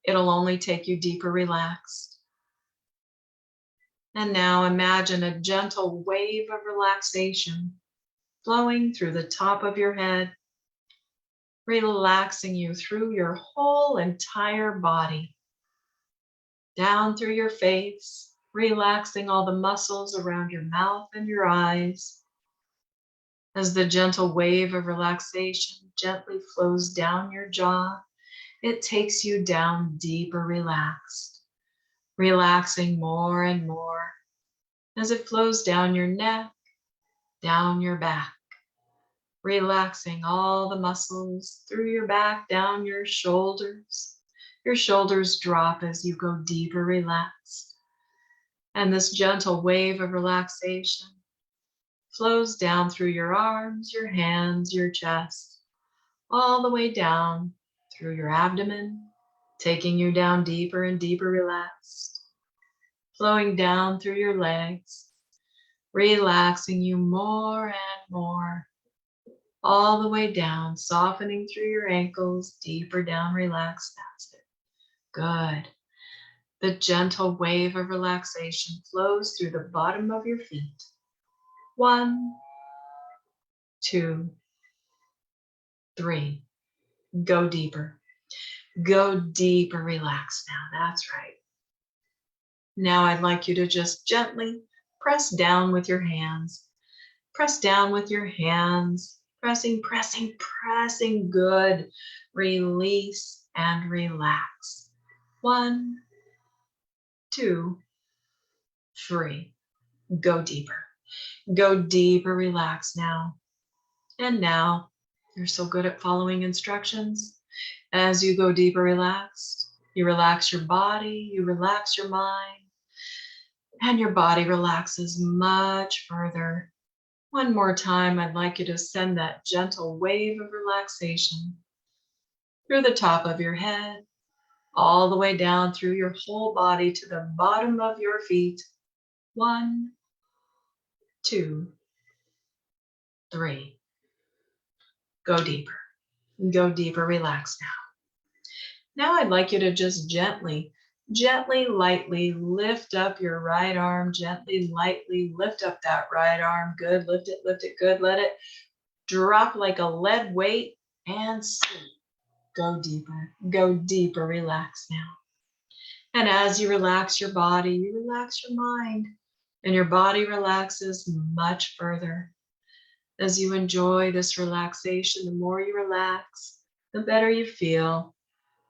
B: It'll only take you deeper relaxed. And now imagine a gentle wave of relaxation flowing through the top of your head, relaxing you through your whole entire body, down through your face, relaxing all the muscles around your mouth and your eyes. As the gentle wave of relaxation gently flows down your jaw, it takes you down deeper relaxed, relaxing more and more as it flows down your neck, down your back, relaxing all the muscles through your back, down your shoulders. Your shoulders drop as you go deeper relaxed. And this gentle wave of relaxation flows down through your arms, your hands, your chest, all the way down through your abdomen, taking you down deeper and deeper relaxed, flowing down through your legs, relaxing you more and more, all the way down, softening through your ankles, deeper down relaxed. That's it. Good. The gentle wave of relaxation flows through the bottom of your feet. 1, 2, 3. Go deeper. Go deeper, relax now. That's right. Now I'd like you to just gently press down with your hands. Press down with your hands. Pressing. Good. Release and relax. 1, 2, 3. Go deeper. Go deeper, relax now. And now, you're so good at following instructions. As you go deeper relaxed, you relax your body, you relax your mind, and your body relaxes much further. One more time, I'd like you to send that gentle wave of relaxation through the top of your head, all the way down through your whole body to the bottom of your feet. 1, 2, 3. Go deeper. Go deeper, relax now. Now I'd like you to just gently, lightly lift up your right arm. Gently, lightly lift up that right arm. Good, lift it, good. Let it drop like a lead weight and sleep. Go deeper, relax now. And as you relax your body, you relax your mind, and your body relaxes much further. As you enjoy this relaxation, the more you relax, the better you feel.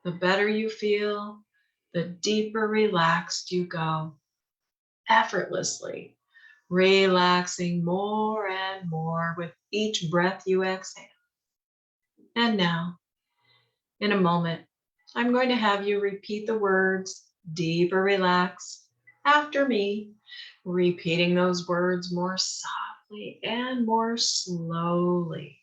B: The better you feel, the deeper relaxed you go, effortlessly, relaxing more and more with each breath you exhale. And now, in a moment, I'm going to have you repeat the words deeper relax after me, repeating those words more softly and more slowly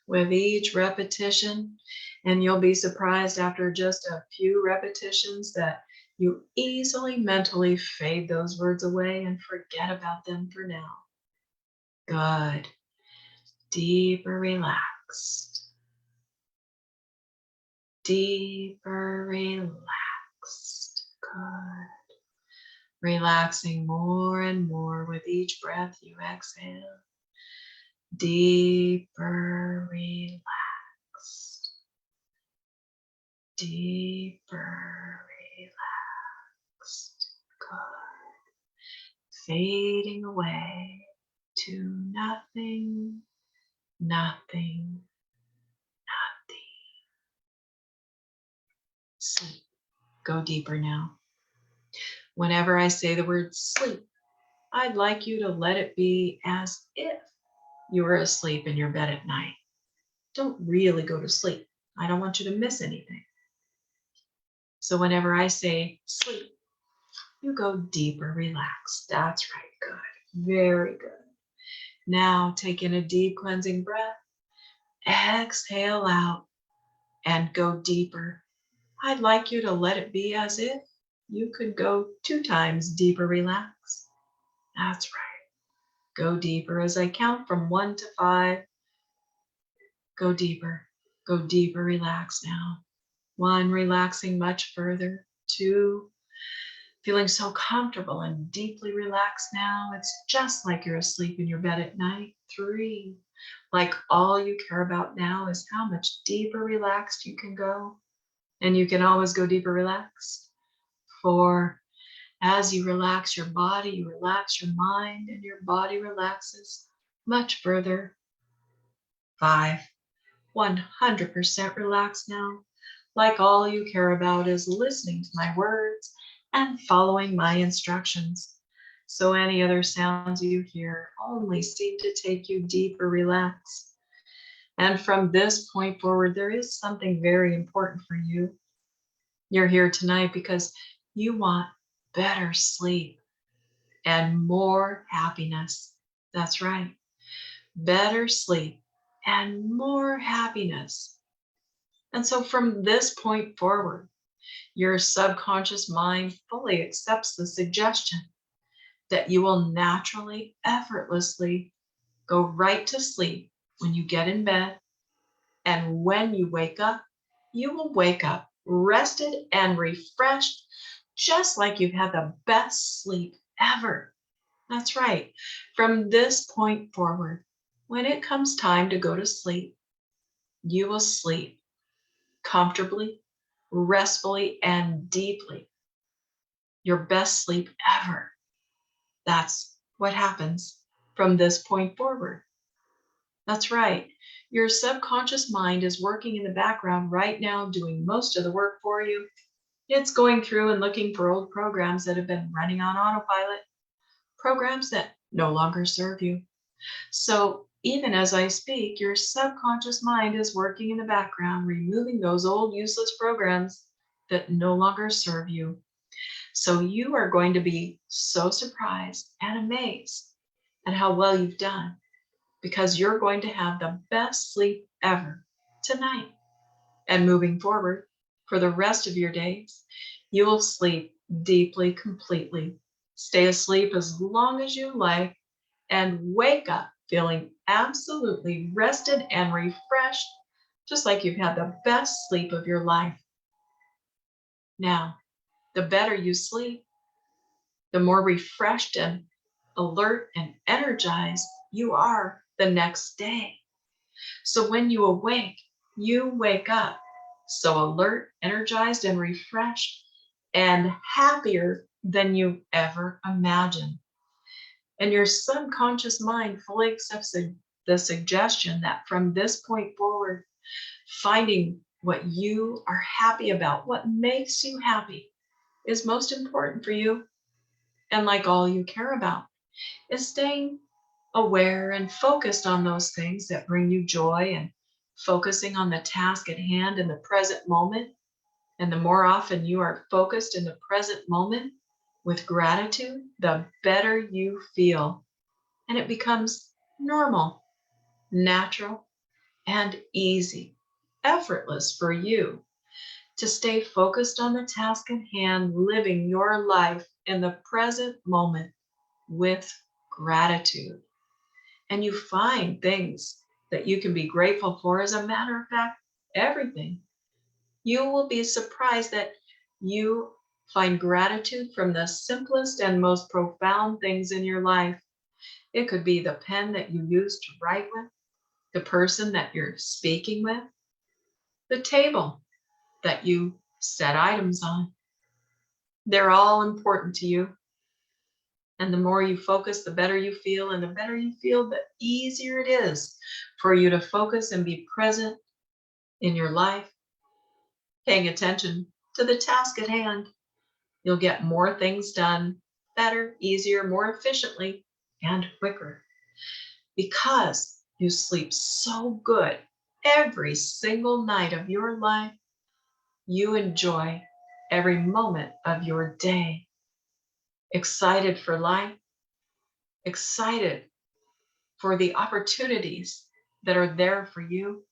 B: with each repetition. And you'll be surprised after just a few repetitions that you easily mentally fade those words away and forget about them for now. Good. Deeper relaxed. Deeper relaxed. Good. Relaxing more and more with each breath you exhale. Deeper relaxed. Deeper relaxed. Good. Fading away to nothing, nothing, nothing. Sleep. Go deeper now. Whenever I say the word sleep, I'd like you to let it be as if you were asleep in your bed at night. Don't really go to sleep. I don't want you to miss anything. So whenever I say sleep, you go deeper, relax. That's right. Good. Very good. Now take in a deep cleansing breath. Exhale out and go deeper. I'd like you to let it be as if you could go 2 times deeper, relax. That's right. Go deeper as I count from 1 to 5. Go deeper, relax now. 1, relaxing much further. 2, feeling so comfortable and deeply relaxed now. It's just like you're asleep in your bed at night. 3, like all you care about now is how much deeper relaxed you can go. And you can always go deeper relaxed. 4, as you relax your body, you relax your mind, and your body relaxes much further. 5, 100% relaxed now, like all you care about is listening to my words and following my instructions. So any other sounds you hear only seem to take you deeper relaxed. And from this point forward, there is something very important for you. You're here tonight because you want better sleep and more happiness. That's right. Better sleep and more happiness. And so from this point forward, your subconscious mind fully accepts the suggestion that you will naturally, effortlessly go right to sleep when you get in bed. And when you wake up, you will wake up rested and refreshed, just like you've had the best sleep ever. That's right. From this point forward, when it comes time to go to sleep, you will sleep comfortably, restfully, and deeply. Your best sleep ever. That's what happens from this point forward. That's right. Your subconscious mind is working in the background right now, doing most of the work for you. It's going through and looking for old programs that have been running on autopilot, programs that no longer serve you. So even as I speak, your subconscious mind is working in the background, removing those old useless programs that no longer serve you. So you are going to be so surprised and amazed at how well you've done, because you're going to have the best sleep ever tonight. And moving forward, for the rest of your days, you will sleep deeply, completely. Stay asleep as long as you like and wake up feeling absolutely rested and refreshed, just like you've had the best sleep of your life. Now, the better you sleep, the more refreshed and alert and energized you are the next day. So when you wake up so alert, energized, and refreshed, and happier than you ever imagined. And your subconscious mind fully accepts the suggestion that from this point forward, finding what you are happy about, what makes you happy, is most important for you. And like all you care about, is staying aware and focused on those things that bring you joy and focusing on the task at hand in the present moment. And the more often you are focused in the present moment with gratitude, the better you feel. And it becomes normal, natural, and easy, effortless for you to stay focused on the task at hand, living your life in the present moment with gratitude. And you find things that you can be grateful for. As a matter of fact, everything. You will be surprised that you find gratitude from the simplest and most profound things in your life. It could be the pen that you use to write with, the person that you're speaking with, the table that you set items on. They're all important to you. And the more you focus, the better you feel. And the better you feel, the easier it is for you to focus and be present in your life, paying attention to the task at hand. You'll get more things done better, easier, more efficiently, and quicker because you sleep so good every single night of your life. You enjoy every moment of your day, excited for life, excited for the opportunities that are there for you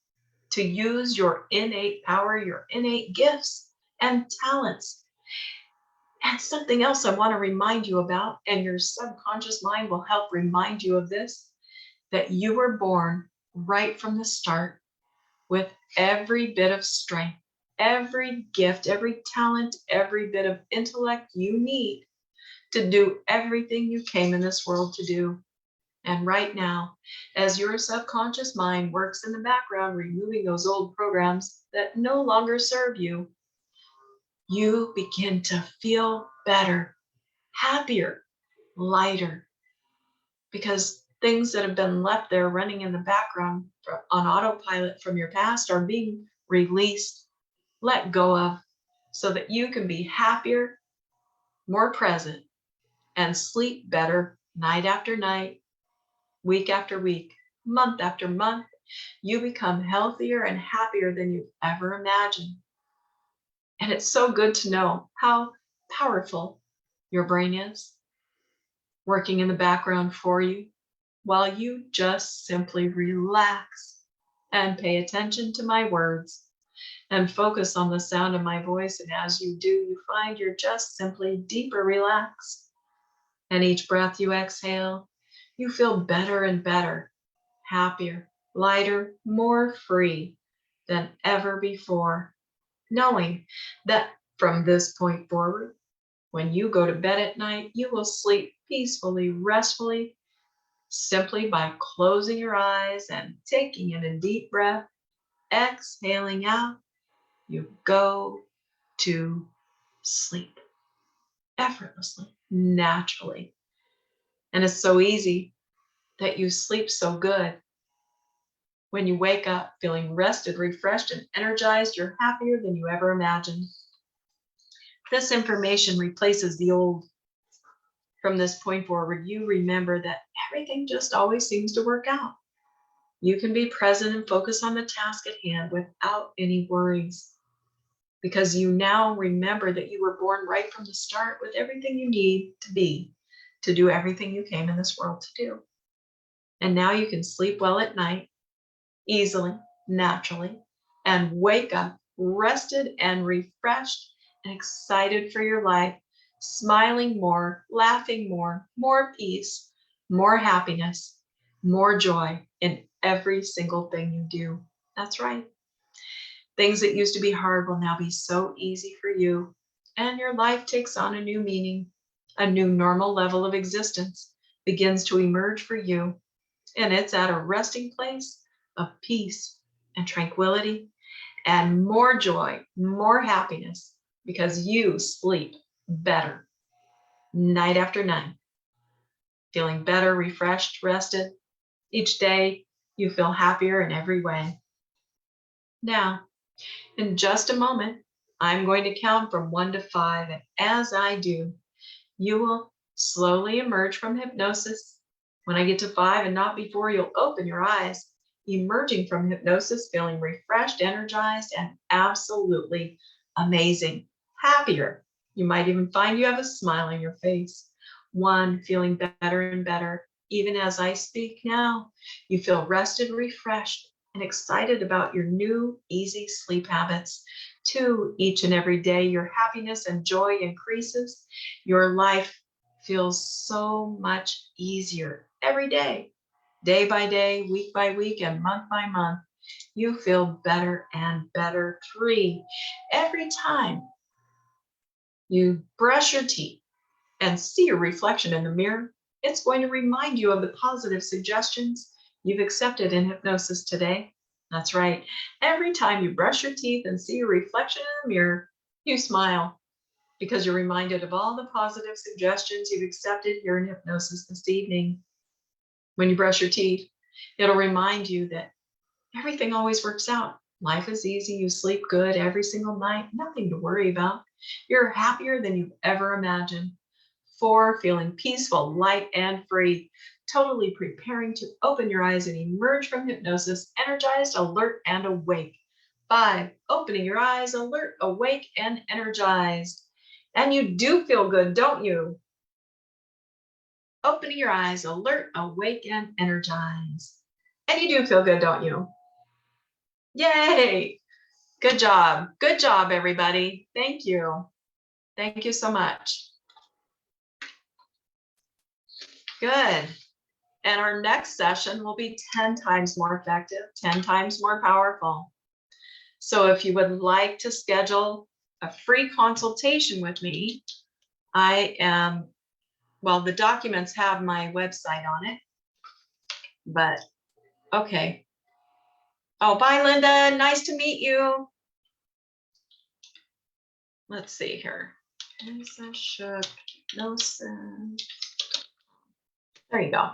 B: to use your innate power, your innate gifts and talents. And something else I want to remind you about, and your subconscious mind will help remind you of this, that you were born right from the start with every bit of strength, every gift, every talent, every bit of intellect you need to do everything you came in this world to do. And right now, as your subconscious mind works in the background, removing those old programs that no longer serve you, you begin to feel better, happier, lighter, because things that have been left there running in the background on autopilot from your past are being released, let go of, so that you can be happier, more present, and sleep better night after night, week after week, month after month. You become healthier and happier than you've ever imagined. And it's so good to know how powerful your brain is, working in the background for you while you just simply relax and pay attention to my words and focus on the sound of my voice. And as you do, you find you're just simply deeper relaxed. And each breath you exhale, you feel better and better, happier, lighter, more free than ever before, knowing that from this point forward, when you go to bed at night, you will sleep peacefully, restfully, simply by closing your eyes and taking in a deep breath, exhaling out, you go to sleep effortlessly, naturally. And it's so easy that you sleep so good. When you wake up feeling rested, refreshed, and energized, you're happier than you ever imagined. This information replaces the old. From this point forward, you remember that everything just always seems to work out. You can be present and focus on the task at hand without any worries, because you now remember that you were born right from the start with everything you need to be to do everything you came in this world to do. And now you can sleep well at night, easily, naturally, and wake up rested and refreshed and excited for your life, smiling more, laughing more, more peace, more happiness, more joy in every single thing you do. That's right. Things that used to be hard will now be so easy for you, and your life takes on a new meaning. A new normal level of existence begins to emerge for you, and it's at a resting place of peace and tranquility and more joy, more happiness, because you sleep better night after night, feeling better, refreshed, rested. Each day, you feel happier in every way. Now, in just a moment, I'm going to count from 1 to 5, and as I do, you will slowly emerge from hypnosis. When I get to 5 and not before, you'll open your eyes, emerging from hypnosis, feeling refreshed, energized, and absolutely amazing. Happier. You might even find you have a smile on your face. 1, feeling better and better. Even as I speak now, you feel rested, refreshed, and excited about your new, easy sleep habits. 2, each and every day, your happiness and joy increases. Your life feels so much easier every day by day, week by week, and month by month. You feel better and better. 3, every time you brush your teeth and see your reflection in the mirror, it's going to remind you of the positive suggestions you've accepted in hypnosis today. That's right. Every time you brush your teeth and see your reflection in the mirror, you smile because you're reminded of all the positive suggestions you've accepted here in hypnosis this evening. When you brush your teeth, it'll remind you that everything always works out. Life is easy. You sleep good every single night. Nothing to worry about. You're happier than you've ever imagined. 4, feeling peaceful, light, and free, totally preparing to open your eyes and emerge from hypnosis, energized, alert, and awake. 5, opening your eyes, alert, awake, and energized. And you do feel good, don't you? Opening your eyes, alert, awake, and energized. And you do feel good, don't you? Yay! Good job. Good job, everybody. Thank you. Thank you so much. Good. And our next session will be 10 times more effective, 10 times more powerful. So if you would like to schedule a free consultation with me, the documents have my website on it, but okay. Oh, bye, Linda. Nice to meet you. Let's see here. Hypnosis. There you go.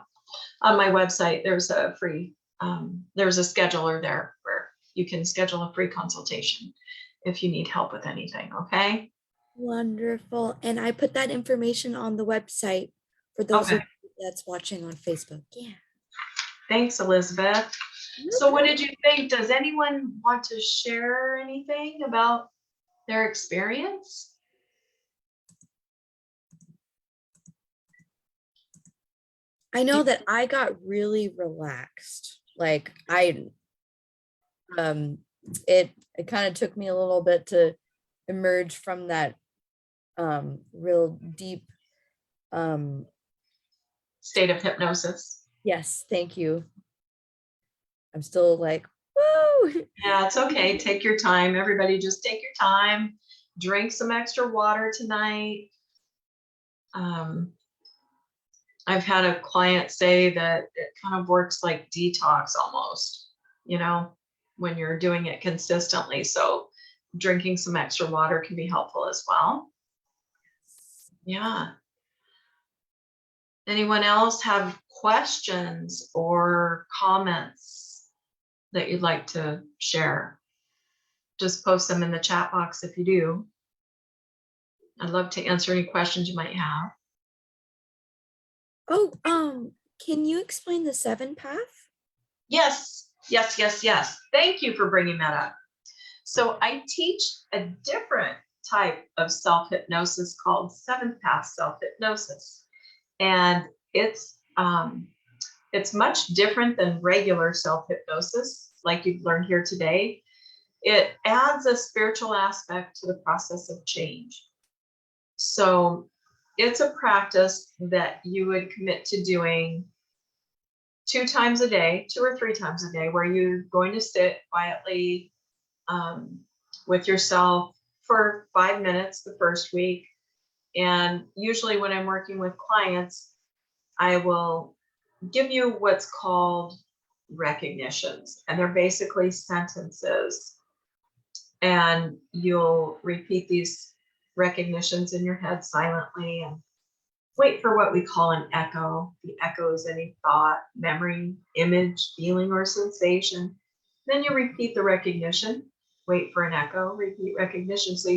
B: On my website, there's a free, there's a scheduler there where you can schedule a free consultation if you need help with anything, okay?
A: Wonderful. And I put that information on the website for those of
B: Okay.
A: you that's watching on Facebook. Yeah.
B: Thanks, Elizabeth. So what did you think? Does anyone want to share anything about their experience?
A: I know that I got really relaxed. Like it kind of took me a little bit to emerge from that real deep
B: State of hypnosis.
A: yes, thank you. I'm still like, woo.
B: Yeah, it's okay. Take your time. Everybody just take your time. Drink some extra water tonight. I've had a client say that it kind of works like detox almost, when you're doing it consistently. So drinking some extra water can be helpful as well. Yeah. Anyone else have questions or comments that you'd like to share? Just post them in the chat box if you do. I'd love to answer any questions you might have.
A: Oh, can you explain the 7 path?
B: Yes. Thank you for bringing that up. So I teach a different type of self-hypnosis called 7th path self-hypnosis. And it's much different than regular self-hypnosis, like you've learned here today. It adds a spiritual aspect to the process of change. So it's a practice that you would commit to doing 2 times a day, 2 or 3 times a day, where you're going to sit quietly with yourself for 5 minutes the first week. And usually when I'm working with clients, I will give you what's called recognitions, and they're basically sentences. And you'll repeat these recognitions in your head silently and wait for what we call an echo. The echo is any thought, memory, image, feeling, or sensation. Then you repeat the recognition, wait for an echo, repeat recognition. So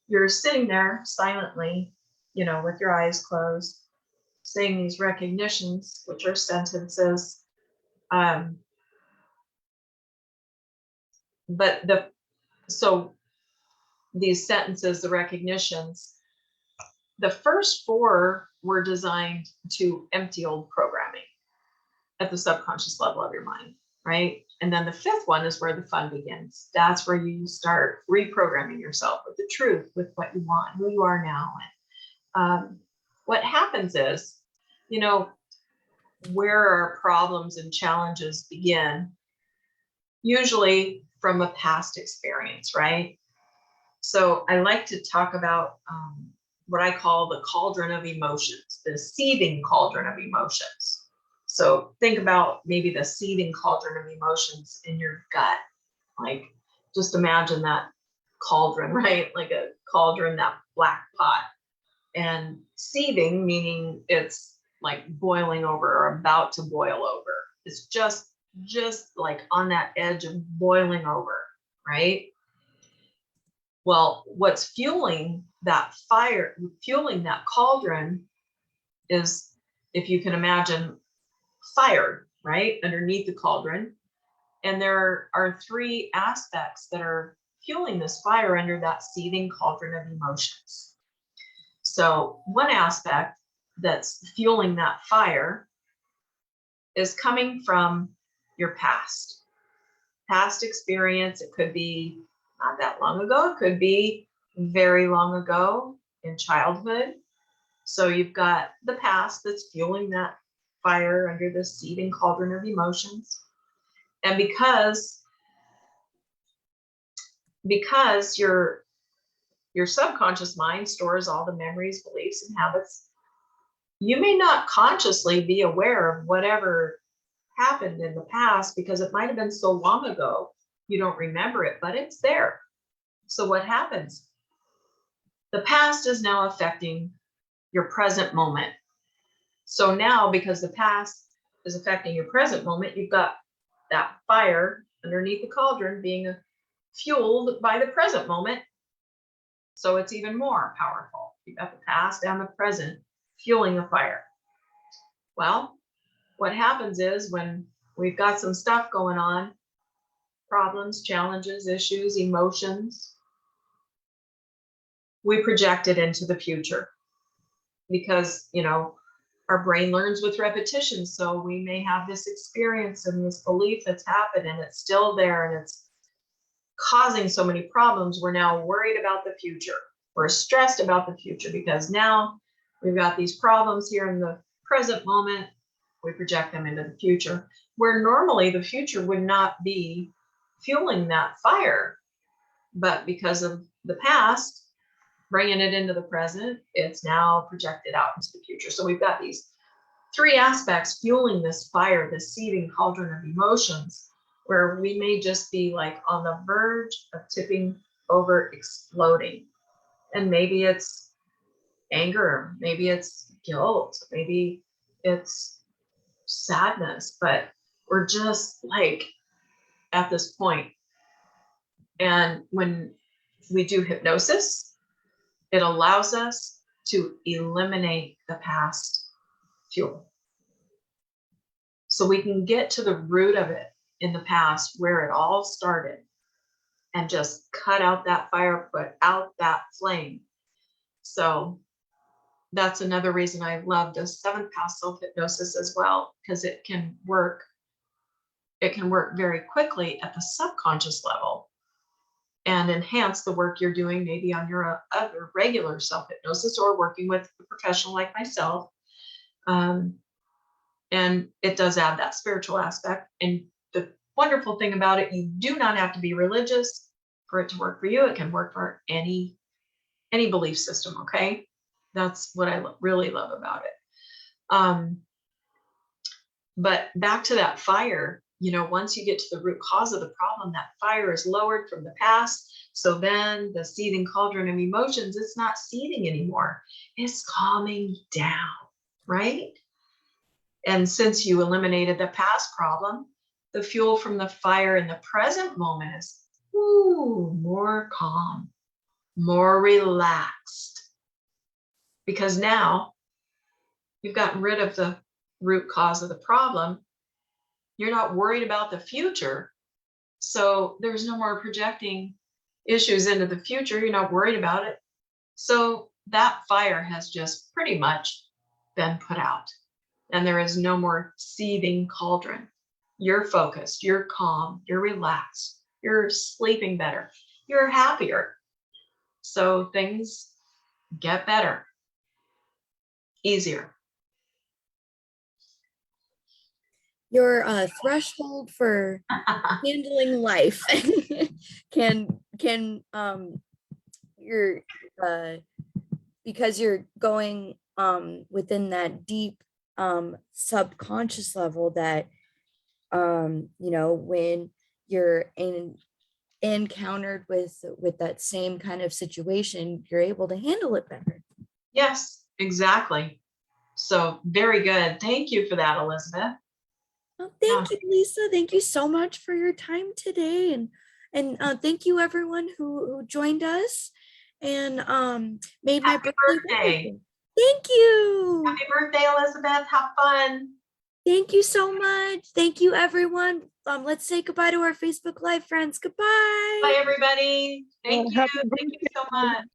B: you're sitting there silently, with your eyes closed, saying these recognitions, which are sentences. So these sentences, the recognitions, the first four were designed to empty old programming at the subconscious level of your mind, right? And then the fifth one is where the fun begins. That's where you start reprogramming yourself with the truth, with what you want, who you are now. And what happens is, where our problems and challenges begin, usually from a past experience, right? So I like to talk about what I call the cauldron of emotions, the seething cauldron of emotions. So think about maybe the seething cauldron of emotions in your gut. Like, just imagine that cauldron, right? Like a cauldron, that black pot. And seething, meaning it's like boiling over or about to boil over. It's just like on that edge of boiling over, right? Well, what's fueling that fire, fueling that cauldron is, if you can imagine, fire, right, underneath the cauldron. And there are three aspects that are fueling this fire under that seething cauldron of emotions. So one aspect that's fueling that fire is coming from your past experience. It could be not that long ago. It could be very long ago in childhood. So you've got the past that's fueling that fire under the seething cauldron of emotions. And because your subconscious mind stores all the memories, beliefs, and habits, you may not consciously be aware of whatever happened in the past because it might have been so long ago you don't remember it, but it's there. So what happens? The past is now affecting your present moment. So now, because the past is affecting your present moment, you've got that fire underneath the cauldron being fueled by the present moment. So it's even more powerful. You've got the past and the present fueling the fire. Well, what happens is when we've got some stuff going on, problems, challenges, issues, emotions, we project it into the future because, our brain learns with repetition. So we may have this experience and this belief that's happened and it's still there and it's causing so many problems. We're now worried about the future. We're stressed about the future because now we've got these problems here in the present moment. We project them into the future, where normally the future would not be fueling that fire. But because of the past, bringing it into the present, it's now projected out into the future. So we've got these three aspects fueling this fire, this seething cauldron of emotions, where we may just be like on the verge of tipping over, exploding. And maybe it's anger, maybe it's guilt, maybe it's sadness, but we're just like at this point. And when we do hypnosis, it allows us to eliminate the past fuel. So we can get to the root of it in the past, where it all started, and just cut out that fire, put out that flame. So that's another reason I love the seventh house self-hypnosis as well, because it can work very quickly at the subconscious level and enhance the work you're doing maybe on your other regular self-hypnosis or working with a professional like myself. And it does add that spiritual aspect. And the wonderful thing about it, you do not have to be religious for it to work for you. It can work for any belief system, okay? That's what I really love about it. But back to that fire, once you get to the root cause of the problem, that fire is lowered from the past. So then the seething cauldron of emotions, it's not seething anymore. It's calming down, right? And since you eliminated the past problem, the fuel from the fire in the present moment is more calm, more relaxed. Because now you've gotten rid of the root cause of the problem. You're not worried about the future. So there's no more projecting issues into the future. You're not worried about it. So that fire has just pretty much been put out. And there is no more seething cauldron. You're focused, you're calm, you're relaxed, you're sleeping better, you're happier. So things get better, easier.
A: Your threshold for handling life can you're because you're going within that deep subconscious level that you know, when you're encountered with that same kind of situation, you're able to handle it better.
B: Yes, exactly. So very good. Thank you for that, Elizabeth.
A: Well,
B: Yeah.
A: thank you, Lisa. Thank you so much for your time today, and thank you everyone who joined us and made my
B: Happy
A: birthday
B: birthday.
A: wonderful. Thank you.
B: Happy birthday, Elizabeth. Have fun.
A: Thank you so much. Thank you, everyone. Let's say goodbye to our Facebook Live friends. Goodbye.
B: Bye, everybody. Thank you.
C: Happy
B: Thank you so
C: birthday.
B: much.